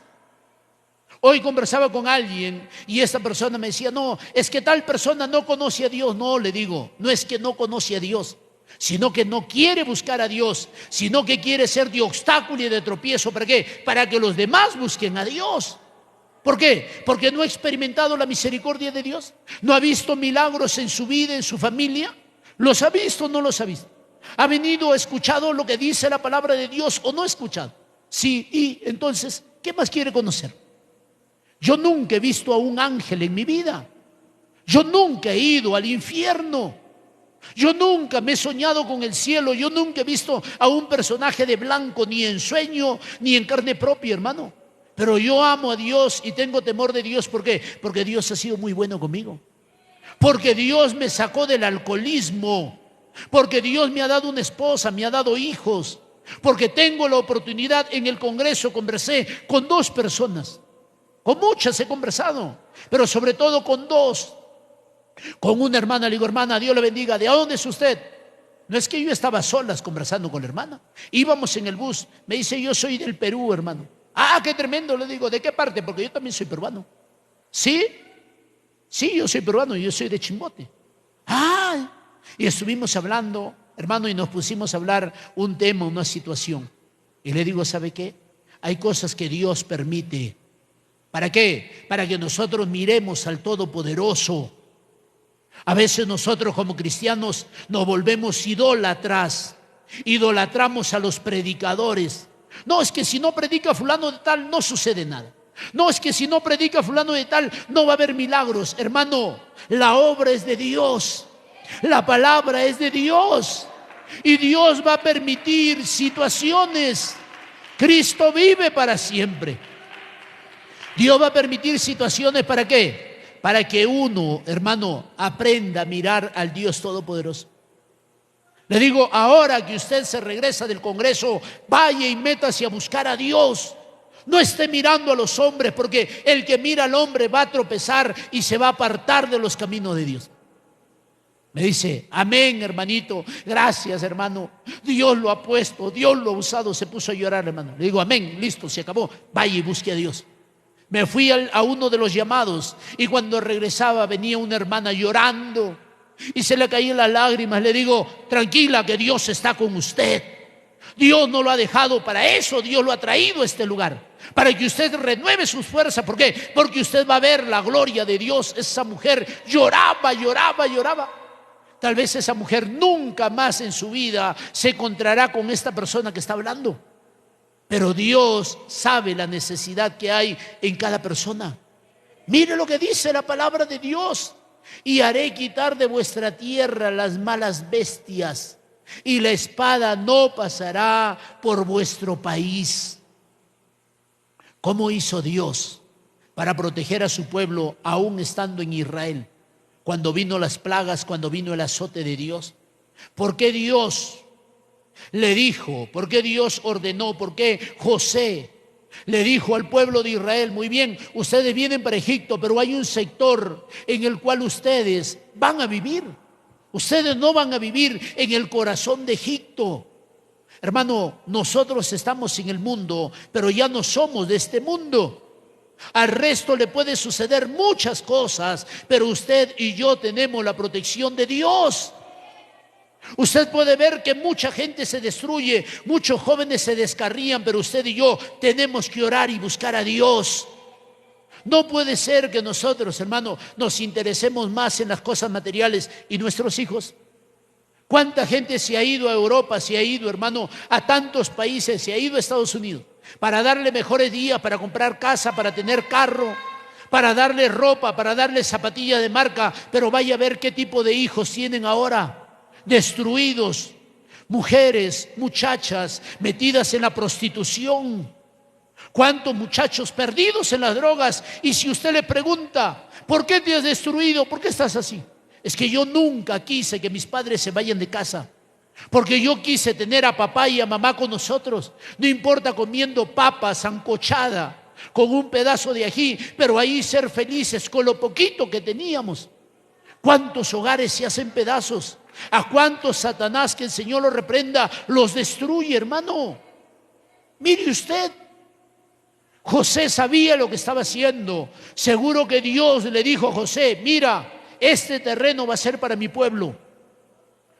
Speaker 1: Hoy conversaba con alguien y esta persona me decía: no, es que tal persona no conoce a Dios. No, le digo, no es que no conoce a Dios, sino que no quiere buscar a Dios, sino que quiere ser de obstáculo y de tropiezo. ¿Para qué? Para que los demás busquen a Dios. ¿Por qué? Porque no ha experimentado la misericordia de Dios, no ha visto milagros en su vida, en su familia. ¿Los ha visto o no los ha visto? ¿Ha venido, ha escuchado lo que dice la palabra de Dios o no ha escuchado? Sí, y entonces, ¿qué más quiere conocer? Yo nunca he visto a un ángel en mi vida. Yo nunca he ido al infierno. Yo nunca me he soñado con el cielo. Yo nunca he visto a un personaje de blanco, ni en sueño, ni en carne propia, hermano. Pero yo amo a Dios y tengo temor de Dios. ¿Por qué? Porque Dios ha sido muy bueno conmigo. Porque Dios me sacó del alcoholismo. Porque Dios me ha dado una esposa, me ha dado hijos. Porque tengo la oportunidad. En el Congreso conversé con 2 personas. Con muchas he conversado, pero sobre todo con 2. Con una hermana, le digo: hermana, Dios le bendiga. ¿De dónde es usted? No es que yo estaba solas conversando con la hermana. Íbamos en el bus. Me dice: yo soy del Perú, hermano. Ah, qué tremendo. Le digo: ¿de qué parte? Porque yo también soy peruano. ¿Sí? Sí, yo soy peruano, yo soy de Chimbote. Ah, y estuvimos hablando, hermano, y nos pusimos a hablar un tema, una situación. Y le digo: ¿sabe qué? Hay cosas que Dios permite. ¿Para qué? Para que nosotros miremos al Todopoderoso. A veces nosotros como cristianos nos volvemos idólatras. Idolatramos a los predicadores. No, es que si no predica fulano de tal no sucede nada. No, es que si no predica fulano de tal no va a haber milagros. Hermano, la obra es de Dios. La palabra es de Dios. Y Dios va a permitir situaciones. Cristo vive para siempre. Dios va a permitir situaciones. ¿Para qué? Para que uno, hermano, aprenda a mirar al Dios Todopoderoso. Le digo: ahora que usted se regresa del Congreso, vaya y métase a buscar a Dios. No esté mirando a los hombres, porque el que mira al hombre va a tropezar y se va a apartar de los caminos de Dios. Me dice: amén, hermanito, gracias, hermano. Dios lo ha puesto, Dios lo ha usado. Se puso a llorar, hermano. Le digo: amén, listo, se acabó. Vaya y busque a Dios. Me fui a uno de los llamados y cuando regresaba venía una hermana llorando y se le caían las lágrimas. Le digo: tranquila, que Dios está con usted. Dios no lo ha dejado para eso. Dios lo ha traído a este lugar para que usted renueve sus fuerzas. ¿Por qué? Porque usted va a ver la gloria de Dios. Esa mujer lloraba, lloraba, lloraba. Tal vez esa mujer nunca más en su vida se encontrará con esta persona que está hablando. Pero Dios sabe la necesidad que hay en cada persona. Mire lo que dice la palabra de Dios: y haré quitar de vuestra tierra las malas bestias, y la espada no pasará por vuestro país. ¿Cómo hizo Dios para proteger a su pueblo aún estando en Israel? Cuando vino las plagas, cuando vino el azote de Dios. ¿Por qué Dios le dijo? ¿Por qué Dios ordenó? ¿Por qué José le dijo al pueblo de Israel: muy bien, ustedes vienen para Egipto, pero hay un sector en el cual ustedes van a vivir? Ustedes no van a vivir en el corazón de Egipto. Hermano, nosotros estamos en el mundo, pero ya no somos de este mundo. Al resto le puede suceder muchas cosas, pero usted y yo tenemos la protección de Dios. Usted puede ver que mucha gente se destruye, muchos jóvenes se descarrían, pero usted y yo tenemos que orar y buscar a Dios. No puede ser que nosotros, hermano, nos interesemos más en las cosas materiales y nuestros hijos. ¿Cuánta gente se ha ido a Europa, se ha ido, hermano, a tantos países, se ha ido a Estados Unidos para darle mejores días, para comprar casa, para tener carro, para darle ropa, para darle zapatillas de marca? Pero vaya a ver qué tipo de hijos tienen ahora. Destruidos, mujeres, muchachas metidas en la prostitución. ¿Cuántos muchachos perdidos en las drogas? Y si usted le pregunta: ¿por qué te has destruido? ¿Por qué estás así? Es que yo nunca quise que mis padres se vayan de casa, porque yo quise tener a papá y a mamá con nosotros. No importa comiendo papa sancochada con un pedazo de ají, pero ahí ser felices con lo poquito que teníamos. ¿Cuántos hogares se hacen pedazos? ¿A cuántos Satanás, que el Señor lo reprenda, los destruye, hermano? Mire usted, José sabía lo que estaba haciendo. Seguro que Dios le dijo a José: mira, este terreno va a ser para mi pueblo.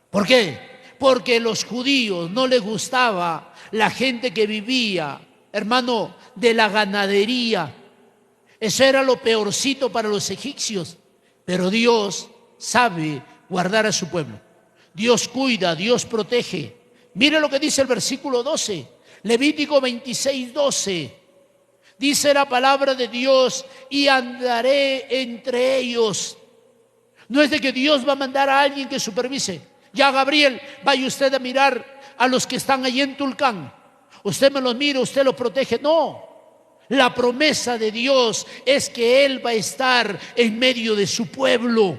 Speaker 1: ¿Por qué? Porque a los judíos no les gustaba la gente que vivía, hermano, de la ganadería. Eso era lo peorcito para los egipcios. Pero Dios sabe guardar a su pueblo. Dios cuida, Dios protege. Mire lo que dice el versículo 12. Levítico 26:12. Dice la palabra de Dios: y andaré entre ellos. No es de que Dios va a mandar a alguien que supervise. Ya, Gabriel, vaya usted a mirar a los que están allí en Tulcán. Usted me los mira, usted los protege. No. La promesa de Dios es que Él va a estar en medio de su pueblo.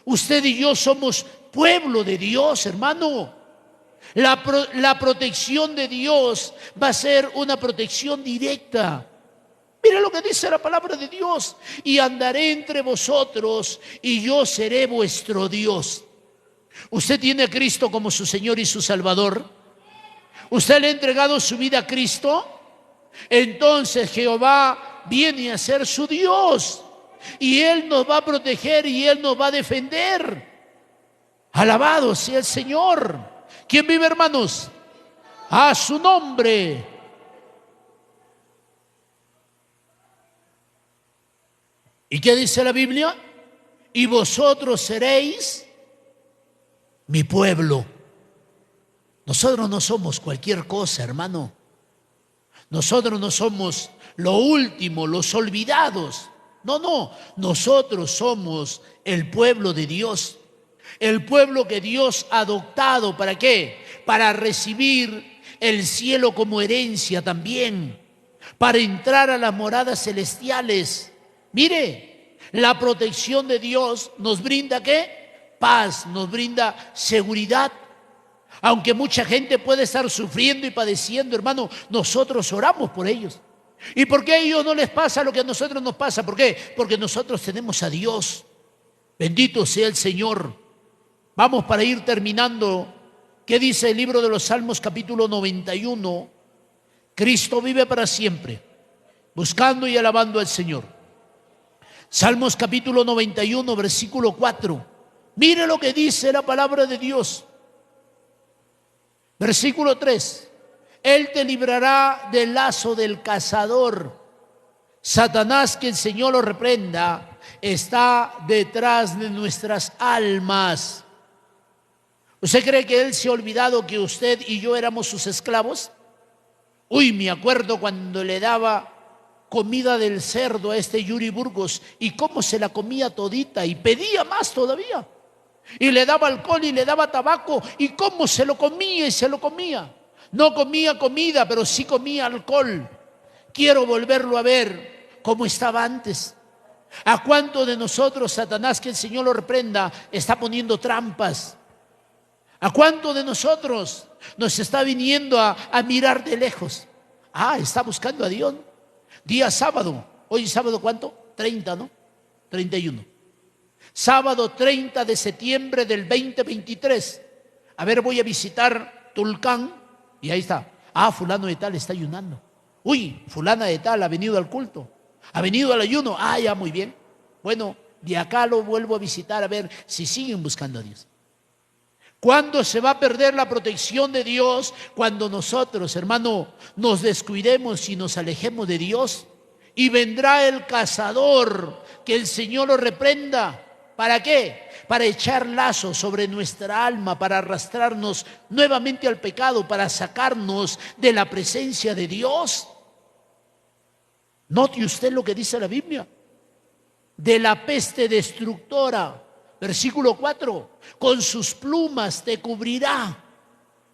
Speaker 1: Usted y yo somos pueblo de Dios, hermano. La protección de Dios va a ser una protección directa. Mira lo que dice la palabra de Dios: y andaré entre vosotros y yo seré vuestro Dios. ¿Usted tiene a Cristo como su Señor y su Salvador? ¿Usted le ha entregado su vida a Cristo? Entonces Jehová viene a ser su Dios y Él nos va a proteger y Él nos va a defender. Alabado sea el Señor. ¿Quién vive, hermanos? A su nombre. ¿Y qué dice la Biblia? Y vosotros seréis mi pueblo. Nosotros no somos cualquier cosa, hermano. Nosotros no somos lo último, los olvidados. No. Nosotros somos el pueblo de Dios. El pueblo que Dios ha adoptado. ¿Para qué? Para recibir el cielo como herencia también. Para entrar a las moradas celestiales. Mire, la protección de Dios nos brinda ¿qué? Paz, nos brinda seguridad. Aunque mucha gente puede estar sufriendo y padeciendo, hermano, nosotros oramos por ellos. ¿Y por qué a ellos no les pasa lo que a nosotros nos pasa? ¿Por qué? Porque nosotros tenemos a Dios. Bendito sea el Señor. Vamos para ir terminando. ¿Qué dice el libro de los Salmos, capítulo 91? Cristo vive para siempre, buscando y alabando al Señor. Salmos capítulo 91, versículo 4. Mire lo que dice la palabra de Dios. Versículo 3. Él te librará del lazo del cazador. Satanás, que el Señor lo reprenda, está detrás de nuestras almas. ¿Usted cree que Él se ha olvidado que usted y yo éramos sus esclavos? Me acuerdo cuando le daba comida del cerdo a este Yuri Burgos y cómo se la comía todita y pedía más todavía. Y le daba alcohol y le daba tabaco y cómo se lo comía y se lo comía. No comía comida, pero sí comía alcohol. Quiero volverlo a ver como estaba antes. ¿A cuánto de nosotros, Satanás, que el Señor lo reprenda, está poniendo trampas? ¿A cuánto de nosotros nos está viniendo a mirar de lejos? Está buscando a Dios. Día sábado. Hoy sábado, ¿cuánto? 30, ¿no? 31. Sábado 30 de septiembre del 2023. A ver, voy a visitar Tulcán. Y ahí está. Fulano de tal está ayunando. Fulana de tal ha venido al culto. Ha venido al ayuno. Ya, muy bien. Bueno, de acá lo vuelvo a visitar a ver si siguen buscando a Dios. ¿Cuándo se va a perder la protección de Dios? Cuando nosotros, hermano, nos descuidemos y nos alejemos de Dios. Y vendrá el cazador, que el Señor lo reprenda. ¿Para qué? Para echar lazos sobre nuestra alma, para arrastrarnos nuevamente al pecado, para sacarnos de la presencia de Dios. Note usted lo que dice la Biblia. De la peste destructora. Versículo 4, con sus plumas te cubrirá.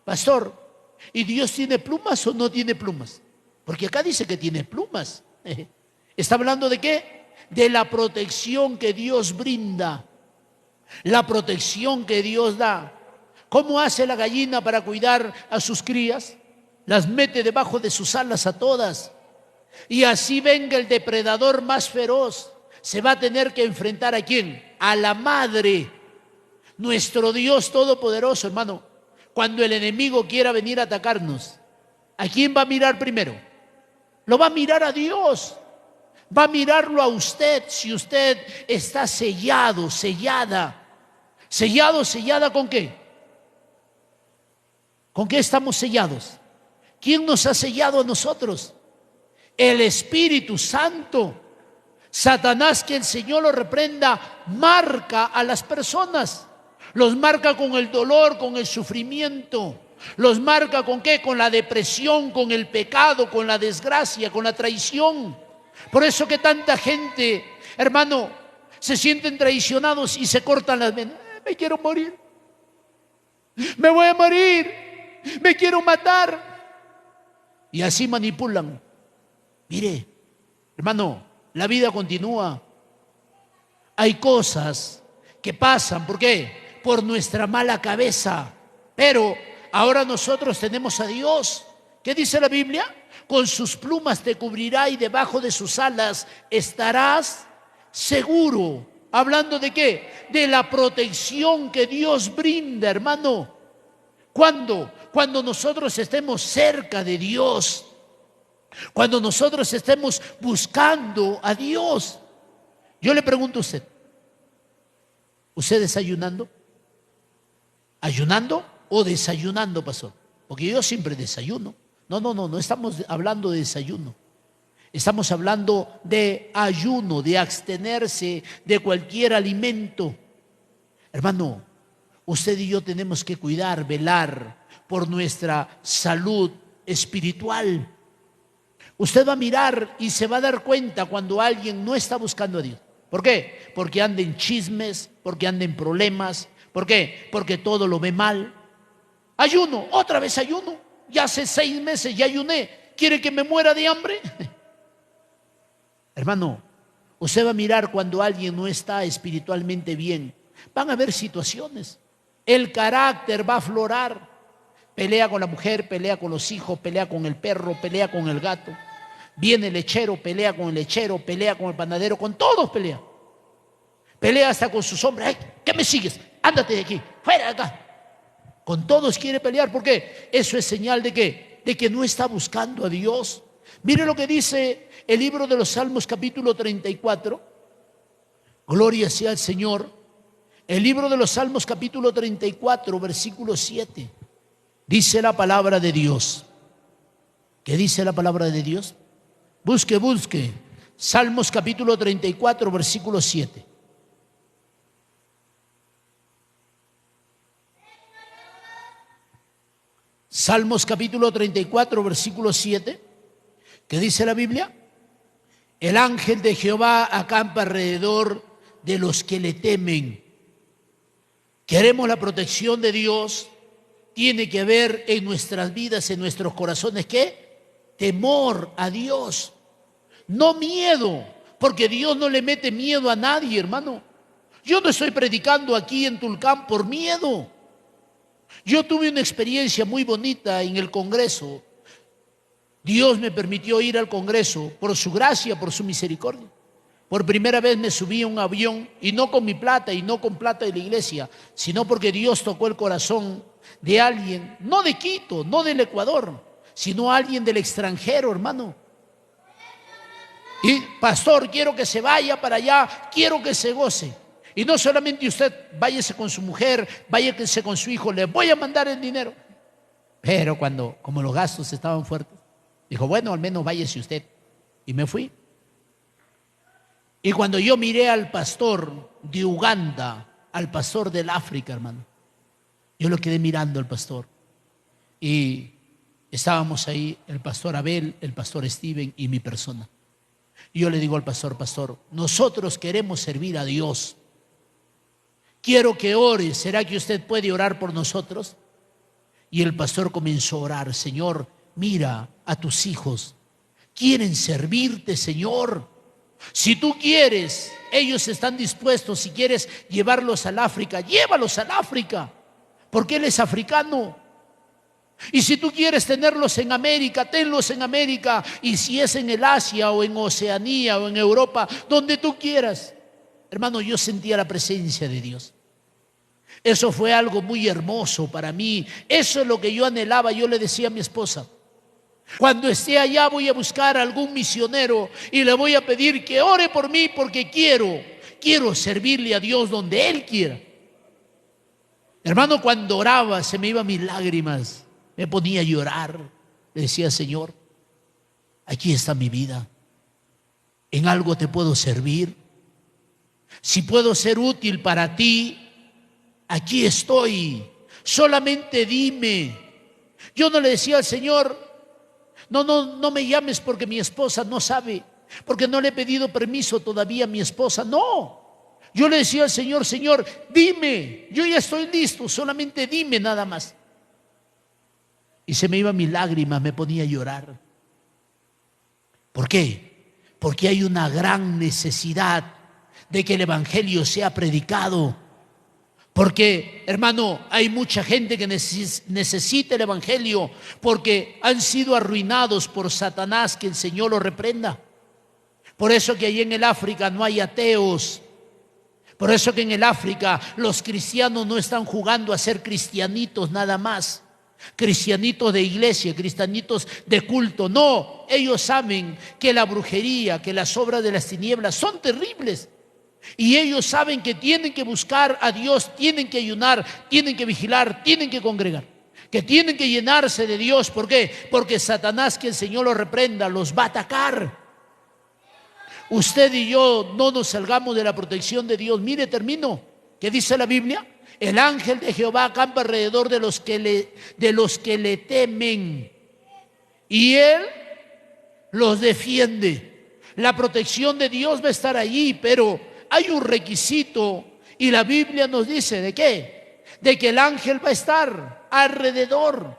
Speaker 1: Pastor, ¿y Dios tiene plumas o no tiene plumas? Porque acá dice que tiene plumas. ¿Está hablando de qué? De la protección que Dios brinda, la protección que Dios da. ¿Cómo hace la gallina para cuidar a sus crías? Las mete debajo de sus alas a todas. Y así venga el depredador más feroz, se va a tener que enfrentar ¿a quién? A la madre. Nuestro Dios todopoderoso, hermano, cuando el enemigo quiera venir a atacarnos, ¿a quién va a mirar primero? Lo va a mirar a Dios. Va a mirarlo a usted si usted está sellado, sellada. ¿Sellado, sellada con qué? ¿Con qué estamos sellados? ¿Quién nos ha sellado a nosotros? El Espíritu Santo. Satanás, que el Señor lo reprenda, marca a las personas. Los marca con el dolor, con el sufrimiento. Los marca ¿con qué? Con la depresión, con el pecado, con la desgracia, con la traición. Por eso que tanta gente, hermano, se sienten traicionados y se cortan las venas. Me quiero morir. Me voy a morir. Me quiero matar. Y así manipulan. Mire, hermano, la vida continúa. Hay cosas que pasan. ¿Por qué? Por nuestra mala cabeza. Pero ahora nosotros tenemos a Dios. ¿Qué dice la Biblia? Con sus plumas te cubrirá y debajo de sus alas estarás seguro. ¿Hablando de qué? De la protección que Dios brinda, hermano. ¿Cuándo? Cuando nosotros estemos cerca de Dios. Cuando nosotros estemos buscando a Dios. Yo le pregunto a usted, ¿usted desayunando? ¿Ayunando o desayunando, pastor? Porque yo siempre desayuno. No estamos hablando de desayuno. Estamos hablando de ayuno, de abstenerse de cualquier alimento. Hermano, usted y yo tenemos que cuidar, velar por nuestra salud espiritual. Usted va a mirar y se va a dar cuenta cuando alguien no está buscando a Dios. ¿Por qué? Porque anda en chismes, porque anda en problemas. ¿Por qué? Porque todo lo ve mal. Ayuno, otra vez ayuno. Ya hace 6 meses ya ayuné. ¿Quiere que me muera de hambre? Hermano, usted va a mirar cuando alguien no está espiritualmente bien. Van a haber situaciones. El carácter va a aflorar. Pelea con la mujer, pelea con los hijos, pelea con el perro, pelea con el gato. Viene el lechero, pelea con el lechero, pelea con el panadero, con todos pelea. Pelea hasta con sus hombres. ¡Ay, qué me sigues! Ándate de aquí, fuera de acá. Con todos quiere pelear. ¿Por qué? Eso es señal de ¿qué? De que no está buscando a Dios. Mire lo que dice el libro de los Salmos capítulo 34. Gloria sea al Señor. El libro de los Salmos capítulo 34, versículo 7. Dice la palabra de Dios. ¿Qué dice la palabra de Dios? Busque. Salmos capítulo 34, versículo 7. Salmos capítulo 34, versículo 7. ¿Qué dice la Biblia? El ángel de Jehová acampa alrededor de los que le temen. Queremos la protección de Dios. Tiene que haber en nuestras vidas, en nuestros corazones, ¿qué? Temor a Dios. No miedo, porque Dios no le mete miedo a nadie, hermano. Yo no estoy predicando aquí en Tulcán por miedo. Yo tuve una experiencia muy bonita en el Congreso. Dios me permitió ir al Congreso por su gracia, por su misericordia. Por primera vez me subí a un avión, y no con mi plata y no con plata de la iglesia, sino porque Dios tocó el corazón de alguien, no de Quito, no del Ecuador, sino alguien del extranjero, hermano. Y pastor, quiero que se vaya para allá, quiero que se goce. Y no solamente usted, váyase con su mujer, váyase con su hijo, le voy a mandar el dinero. Pero como los gastos estaban fuertes, dijo, bueno, al menos váyase usted. Y me fui. Y cuando yo miré al pastor de Uganda, al pastor del África, hermano, yo lo quedé mirando al pastor. Y estábamos ahí, el pastor Abel, el pastor Steven y mi persona. Y yo le digo al pastor, nosotros queremos servir a Dios. Quiero que ore. ¿Será que usted puede orar por nosotros? Y el pastor comenzó a orar. Señor, mira a tus hijos. Quieren servirte, Señor. Si tú quieres, ellos están dispuestos. Si quieres llevarlos al África, llévalos al África, porque él es africano. Y si tú quieres tenerlos en América, tenlos en América. Y si es en el Asia o en Oceanía o en Europa, donde tú quieras. Hermano, yo sentía la presencia de Dios. Eso fue algo muy hermoso para mí. Eso es lo que yo anhelaba. Yo le decía a mi esposa, cuando esté allá voy a buscar a algún misionero y le voy a pedir que ore por mí, porque quiero servirle a Dios donde Él quiera. Hermano, cuando oraba se me iban mis lágrimas. me ponía a llorar. Le decía, Señor, aquí está mi vida. En algo te puedo servir. Si puedo ser útil para ti, aquí estoy. Solamente dime. Yo no le decía al Señor, no me llames porque mi esposa no sabe, porque no le he pedido permiso todavía a mi esposa. No. Yo le decía al Señor, Señor, dime, yo ya estoy listo, solamente dime nada más. Y se me iban mis lágrimas, me ponía a llorar. ¿Por qué? Porque hay una gran necesidad de que el Evangelio sea predicado. Porque, hermano, hay mucha gente que necesita el Evangelio porque han sido arruinados por Satanás, que el Señor lo reprenda. Por eso que allí en el África no hay ateos. Por eso que en el África los cristianos no están jugando a ser cristianitos nada más. Cristianitos de iglesia, cristianitos de culto. No, ellos saben que la brujería, que las obras de las tinieblas son terribles. Y ellos saben que tienen que buscar a Dios, tienen que ayunar, tienen que vigilar, tienen que congregar. Que tienen que llenarse de Dios. ¿Por qué? Porque Satanás, que el Señor lo reprenda, los va a atacar. Usted y yo no nos salgamos de la protección de Dios. Mire, termino. ¿Qué dice la Biblia? El ángel de Jehová acampa alrededor de los que le temen, y Él los defiende. La protección de Dios va a estar allí, pero hay un requisito, y la Biblia nos dice, ¿de qué? De que el ángel va a estar alrededor.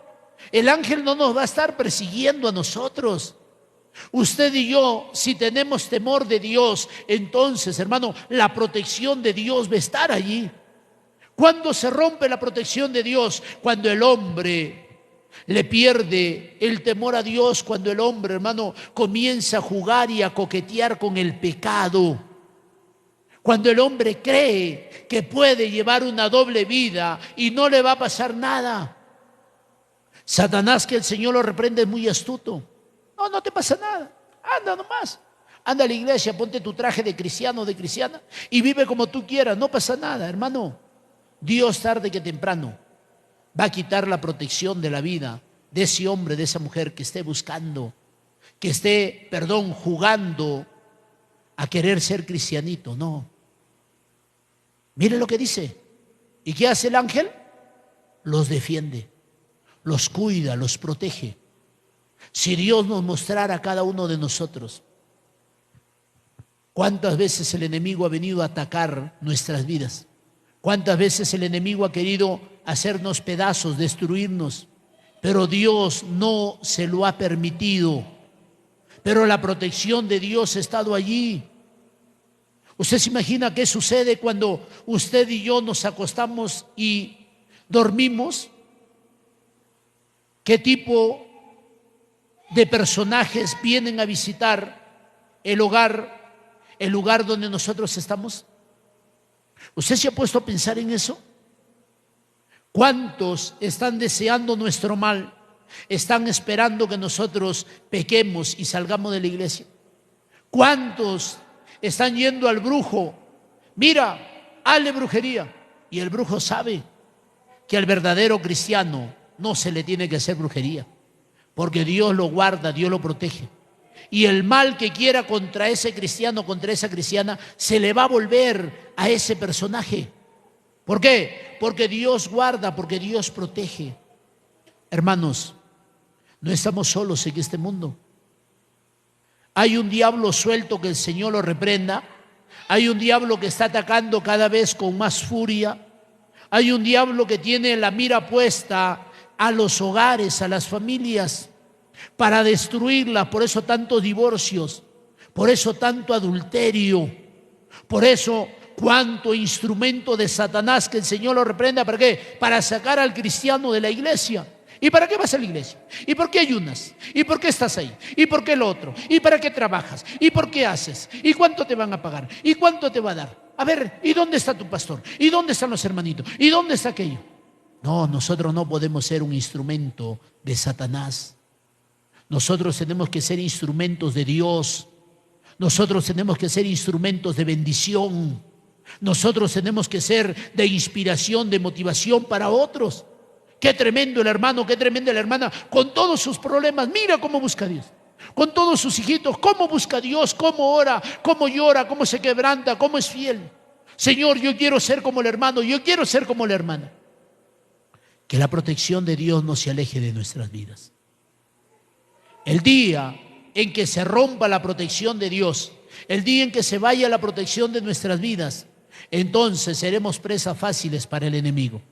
Speaker 1: El ángel no nos va a estar persiguiendo a nosotros. Usted y yo, si tenemos temor de Dios, entonces, hermano, la protección de Dios va a estar allí. ¿Cuándo se rompe la protección de Dios? Cuando el hombre le pierde el temor a Dios, cuando el hombre, hermano, comienza a jugar y a coquetear con el pecado. Cuando el hombre cree que puede llevar una doble vida y no le va a pasar nada. Satanás, que el Señor lo reprende, es muy astuto. No te pasa nada, anda nomás. Anda a la iglesia, ponte tu traje de cristiano o de cristiana y vive como tú quieras, no pasa nada, hermano. Dios, tarde que temprano, va a quitar la protección de la vida de ese hombre, de esa mujer que esté buscando, que esté, jugando a querer ser cristianito. No. Mire lo que dice. ¿Y qué hace el ángel? Los defiende, los cuida, los protege. Si Dios nos mostrara a cada uno de nosotros cuántas veces el enemigo ha venido a atacar nuestras vidas, cuántas veces el enemigo ha querido hacernos pedazos, destruirnos, pero Dios no se lo ha permitido. Pero la protección de Dios ha estado allí. ¿Usted se imagina qué sucede cuando usted y yo nos acostamos y dormimos? ¿Qué tipo de personajes vienen a visitar el lugar donde nosotros estamos? ¿Usted se ha puesto a pensar en eso? ¿Cuántos están deseando nuestro mal? Están esperando que nosotros pequemos y salgamos de la iglesia. ¿Cuántos están yendo al brujo? Mira, hazle brujería. Y el brujo sabe que al verdadero cristiano no se le tiene que hacer brujería, porque Dios lo guarda, Dios lo protege. Y el mal que quiera contra ese cristiano, contra esa cristiana, se le va a volver a ese personaje. ¿Por qué? Porque Dios guarda, porque Dios protege. Hermanos, no estamos solos en este mundo. Hay un diablo suelto, que el Señor lo reprenda. Hay un diablo que está atacando cada vez con más furia. Hay un diablo que tiene la mira puesta a los hogares, a las familias, para destruirlas. Por eso tantos divorcios, por eso tanto adulterio, por eso cuánto instrumento de Satanás, que el Señor lo reprenda. ¿Para qué? Para sacar al cristiano de la iglesia. ¿Y para qué vas a la iglesia? ¿Y por qué ayunas? ¿Y por qué estás ahí? ¿Y por qué lo otro? ¿Y para qué trabajas? ¿Y por qué haces? ¿Y cuánto te van a pagar? ¿Y cuánto te va a dar? A ver, ¿y dónde está tu pastor? ¿Y dónde están los hermanitos? ¿Y dónde está aquello? No, nosotros no podemos ser un instrumento de Satanás. Nosotros tenemos que ser instrumentos de Dios. Nosotros tenemos que ser instrumentos de bendición. Nosotros tenemos que ser de inspiración, de motivación para otros. Qué tremendo el hermano, qué tremenda la hermana, con todos sus problemas. Mira cómo busca a Dios. Con todos sus hijitos, cómo busca a Dios, cómo ora, cómo llora, cómo se quebranta, cómo es fiel. Señor, yo quiero ser como el hermano, yo quiero ser como la hermana. Que la protección de Dios no se aleje de nuestras vidas. El día en que se rompa la protección de Dios, el día en que se vaya la protección de nuestras vidas, entonces seremos presas fáciles para el enemigo.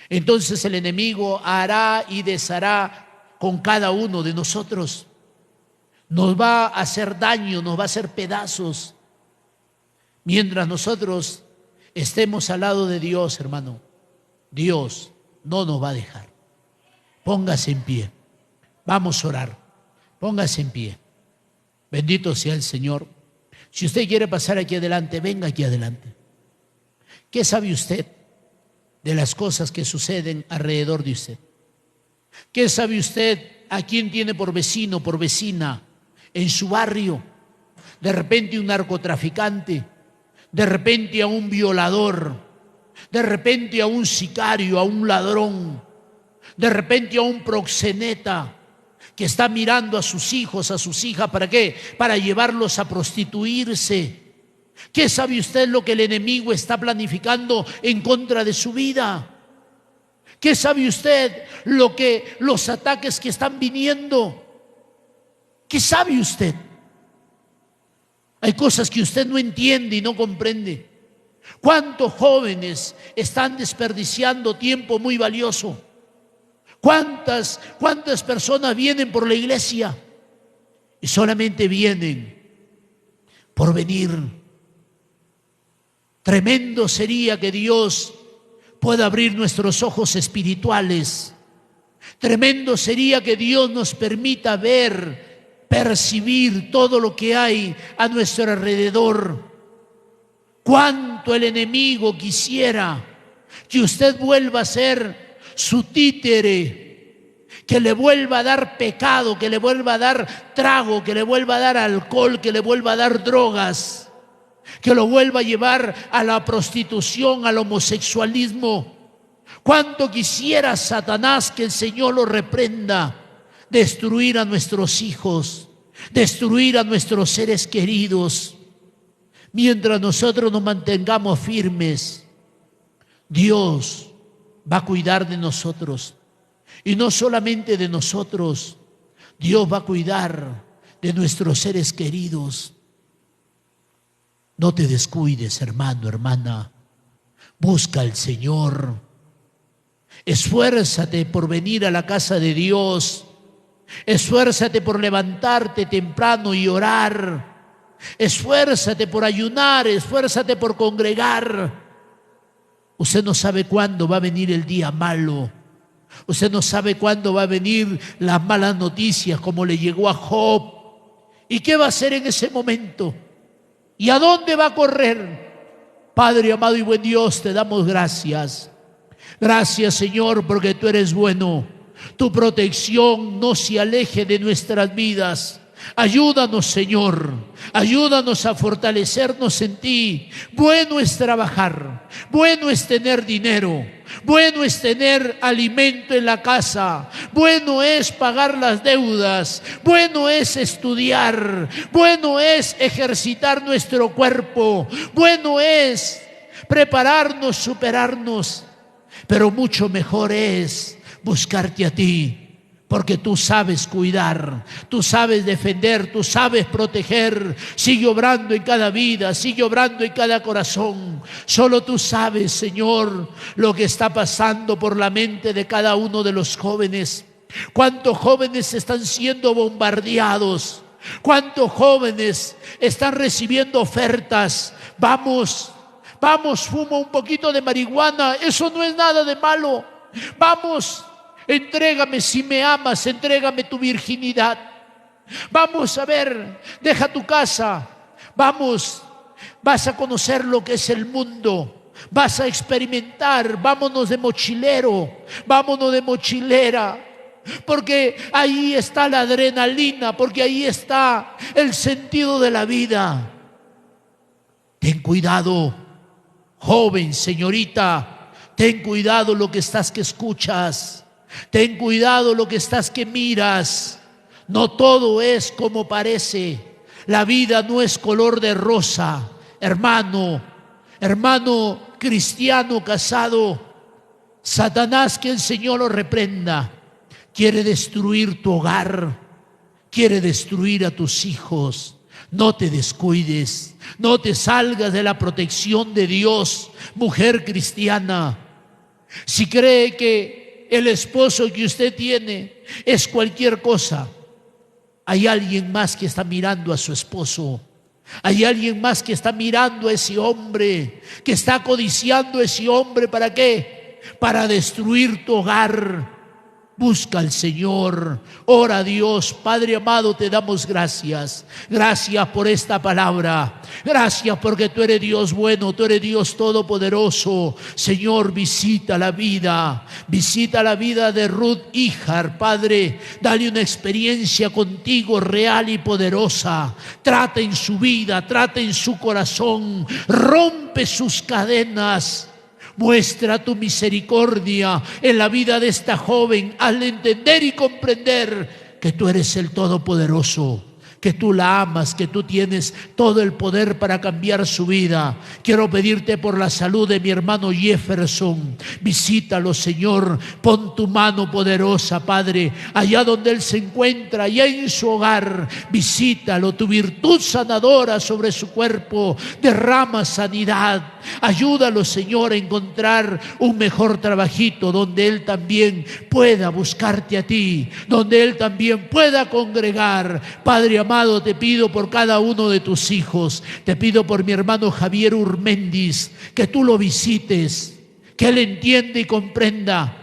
Speaker 1: Entonces el enemigo hará y deshará con cada uno de nosotros. Nos va a hacer daño, nos va a hacer pedazos. Mientras nosotros estemos al lado de Dios, hermano, Dios no nos va a dejar. Póngase en pie. Vamos a orar. Póngase en pie. Bendito sea el Señor. Si usted quiere pasar aquí adelante, venga aquí adelante. ¿Qué sabe usted de las cosas que suceden alrededor de usted? ¿Qué sabe usted a quién tiene por vecino, por vecina en su barrio? De repente un narcotraficante, de repente a un violador, de repente a un sicario, a un ladrón, de repente a un proxeneta que está mirando a sus hijos, a sus hijas, ¿para qué? Para llevarlos a prostituirse. ¿Qué sabe usted lo que el enemigo está planificando en contra de su vida? ¿Qué sabe usted los ataques que están viniendo? ¿Qué sabe usted? Hay cosas que usted no entiende y no comprende. ¿Cuántos jóvenes están desperdiciando tiempo muy valioso? ¿Cuántas personas vienen por la iglesia y solamente vienen por venir? Tremendo sería que Dios pueda abrir nuestros ojos espirituales. Tremendo sería que Dios nos permita ver, percibir todo lo que hay a nuestro alrededor. Cuánto el enemigo quisiera que usted vuelva a ser su títere, que le vuelva a dar pecado, que le vuelva a dar trago, que le vuelva a dar alcohol, que le vuelva a dar drogas, que lo vuelva a llevar a la prostitución, al homosexualismo. Cuánto quisiera Satanás que el Señor lo reprenda, destruir a nuestros hijos, destruir a nuestros seres queridos. Mientras nosotros nos mantengamos firmes, Dios va a cuidar de nosotros. Y no solamente de nosotros, Dios va a cuidar de nuestros seres queridos. No te descuides, hermano, hermana. Busca al Señor. Esfuérzate por venir a la casa de Dios. Esfuérzate por levantarte temprano y orar. Esfuérzate por ayunar, esfuérzate por congregar. Usted no sabe cuándo va a venir el día malo. Usted no sabe cuándo va a venir las malas noticias como le llegó a Job. ¿Y qué va a hacer en ese momento? ¿Y a dónde va a correr? Padre amado y buen Dios, te damos gracias. Gracias, Señor, porque tú eres bueno. Tu protección no se aleje de nuestras vidas. Ayúdanos, Señor, ayúdanos a fortalecernos en ti. Bueno es trabajar, bueno es tener dinero, bueno es tener alimento en la casa, bueno es pagar las deudas, bueno es estudiar, bueno es ejercitar nuestro cuerpo, bueno es prepararnos, superarnos, pero mucho mejor es buscarte a ti. Porque tú sabes cuidar, tú sabes defender, tú sabes proteger. Sigue obrando en cada vida, sigue obrando en cada corazón. Solo tú sabes, Señor, lo que está pasando por la mente de cada uno de los jóvenes. ¿Cuántos jóvenes están siendo bombardeados? ¿Cuántos jóvenes están recibiendo ofertas? Vamos, fuma un poquito de marihuana, eso no es nada de malo. Vamos, entrégame, si me amas, entrégame tu virginidad. Vamos a ver, deja tu casa. Vamos, vas a conocer lo que es el mundo. Vas a experimentar. Vámonos de mochilero, vámonos de mochilera. Porque ahí está la adrenalina, porque ahí está el sentido de la vida. Ten cuidado, joven, señorita. Ten cuidado lo que estás que escuchas. Ten cuidado lo que que miras. No todo es como parece. La vida no es color de rosa. Hermano cristiano casado, Satanás, que el Señor lo reprenda, quiere destruir tu hogar, quiere destruir a tus hijos. No te descuides, no te salgas de la protección de Dios, mujer cristiana. Si cree que el esposo que usted tiene es cualquier cosa, hay alguien más que está mirando a su esposo. Hay alguien más que está mirando a ese hombre, que está codiciando a ese hombre. ¿Para qué? Para destruir tu hogar. Busca al Señor, ora a Dios. Padre amado, te damos gracias. Gracias por esta palabra. Gracias porque tú eres Dios bueno, tú eres Dios todopoderoso. Señor, visita la vida de Ruth Híjar, Padre. Dale una experiencia contigo real y poderosa. Trata en su vida, trata en su corazón. Rompe sus cadenas. Muestra tu misericordia en la vida de esta joven al entender y comprender que tú eres el Todopoderoso, que tú la amas, que tú tienes todo el poder para cambiar su vida. Quiero pedirte por la salud de mi hermano Jefferson. Visítalo, Señor. Pon tu mano poderosa, Padre, allá donde él se encuentra, allá en su hogar. Visítalo, tu virtud sanadora sobre su cuerpo. Derrama sanidad. Ayúdalo, Señor, a encontrar un mejor trabajito donde él también pueda buscarte a ti, donde él también pueda congregar. Padre amado, te pido por cada uno de tus hijos. Te pido por mi hermano Javier Urmendis, que tú lo visites, que él entienda y comprenda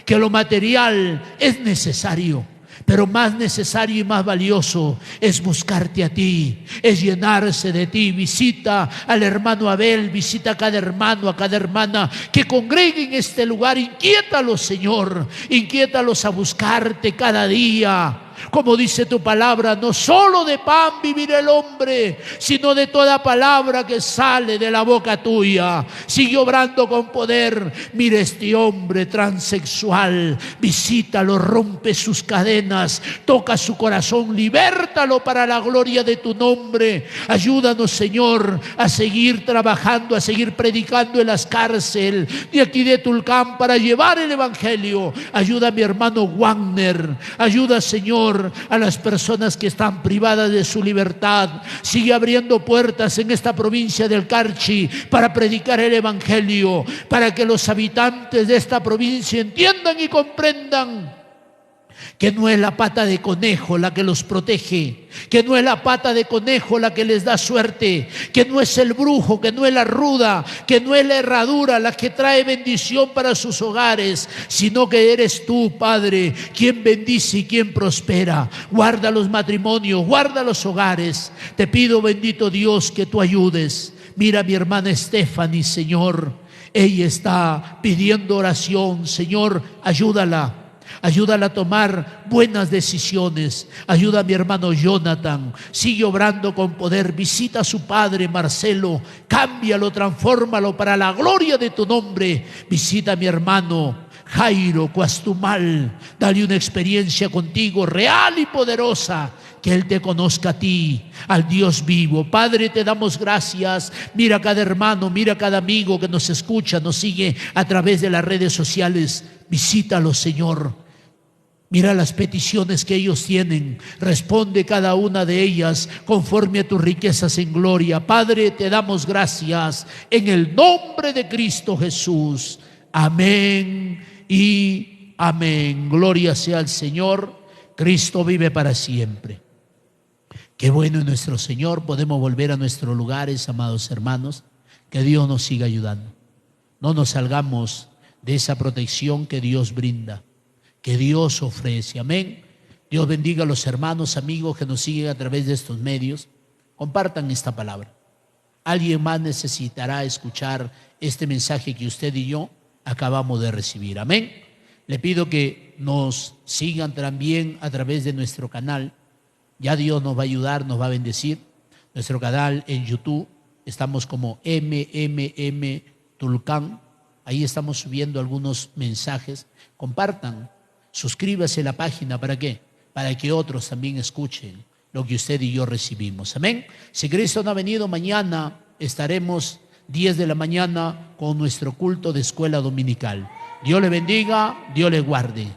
Speaker 1: que lo material es necesario, pero más necesario y más valioso es buscarte a ti, es llenarse de ti. Visita al hermano Abel, visita a cada hermano, a cada hermana que congregue en este lugar. Inquiétalos, Señor, inquiétalos a buscarte cada día. Como dice tu palabra, no solo de pan vivirá el hombre, sino de toda palabra que sale de la boca tuya. Sigue obrando con poder. Mira este hombre transexual, visítalo, rompe sus cadenas, toca su corazón, libértalo para la gloria de tu nombre. Ayúdanos, Señor, a seguir trabajando, a seguir predicando en las cárceles de aquí de Tulcán para llevar el evangelio. Ayuda a mi hermano Wagner, ayuda, Señor, a las personas que están privadas de su libertad. Sigue abriendo puertas en esta provincia del Carchi para predicar el evangelio, para que los habitantes de esta provincia entiendan y comprendan que no es la pata de conejo la que los protege, que no es la pata de conejo la que les da suerte, que no es el brujo, que no es la ruda, que no es la herradura la que trae bendición para sus hogares, sino que eres tú, Padre, quien bendice y quien prospera. Guarda los matrimonios, guarda los hogares. Te pido, bendito Dios, que tú ayudes. Mira a mi hermana Stephanie, Señor. Ella está pidiendo oración. Señor, ayúdala. Ayúdala a tomar buenas decisiones. Ayuda a mi hermano Jonathan. Sigue obrando con poder. Visita a su padre Marcelo. Cámbialo, transfórmalo para la gloria de tu nombre. Visita a mi hermano Jairo Cuastumal. Dale una experiencia contigo real y poderosa. Que Él te conozca a ti, al Dios vivo. Padre, te damos gracias. Mira a cada hermano, mira a cada amigo que nos escucha, nos sigue a través de las redes sociales. Visítalos, Señor. Mira las peticiones que ellos tienen. Responde cada una de ellas conforme a tus riquezas en gloria. Padre, te damos gracias en el nombre de Cristo Jesús. Amén y amén. Gloria sea al Señor. Cristo vive para siempre. Qué bueno es nuestro Señor. Podemos volver a nuestros lugares, amados hermanos. Que Dios nos siga ayudando. No nos salgamos de esa protección que Dios brinda, que Dios ofrece. Amén. Dios bendiga a los hermanos, amigos que nos siguen a través de estos medios. Compartan esta palabra. Alguien más necesitará escuchar este mensaje que usted y yo acabamos de recibir. Amén. Le pido que nos sigan también a través de nuestro canal. Ya Dios nos va a ayudar, nos va a bendecir. Nuestro canal en YouTube, estamos como MMM Tulcán. Ahí estamos subiendo algunos mensajes. Compartan suscríbase a la página. ¿Para qué? Para que otros también escuchen lo que usted y yo recibimos. Amén. Si Cristo no ha venido, mañana estaremos 10 de la mañana con nuestro culto de escuela dominical. Dios le bendiga, Dios le guarde.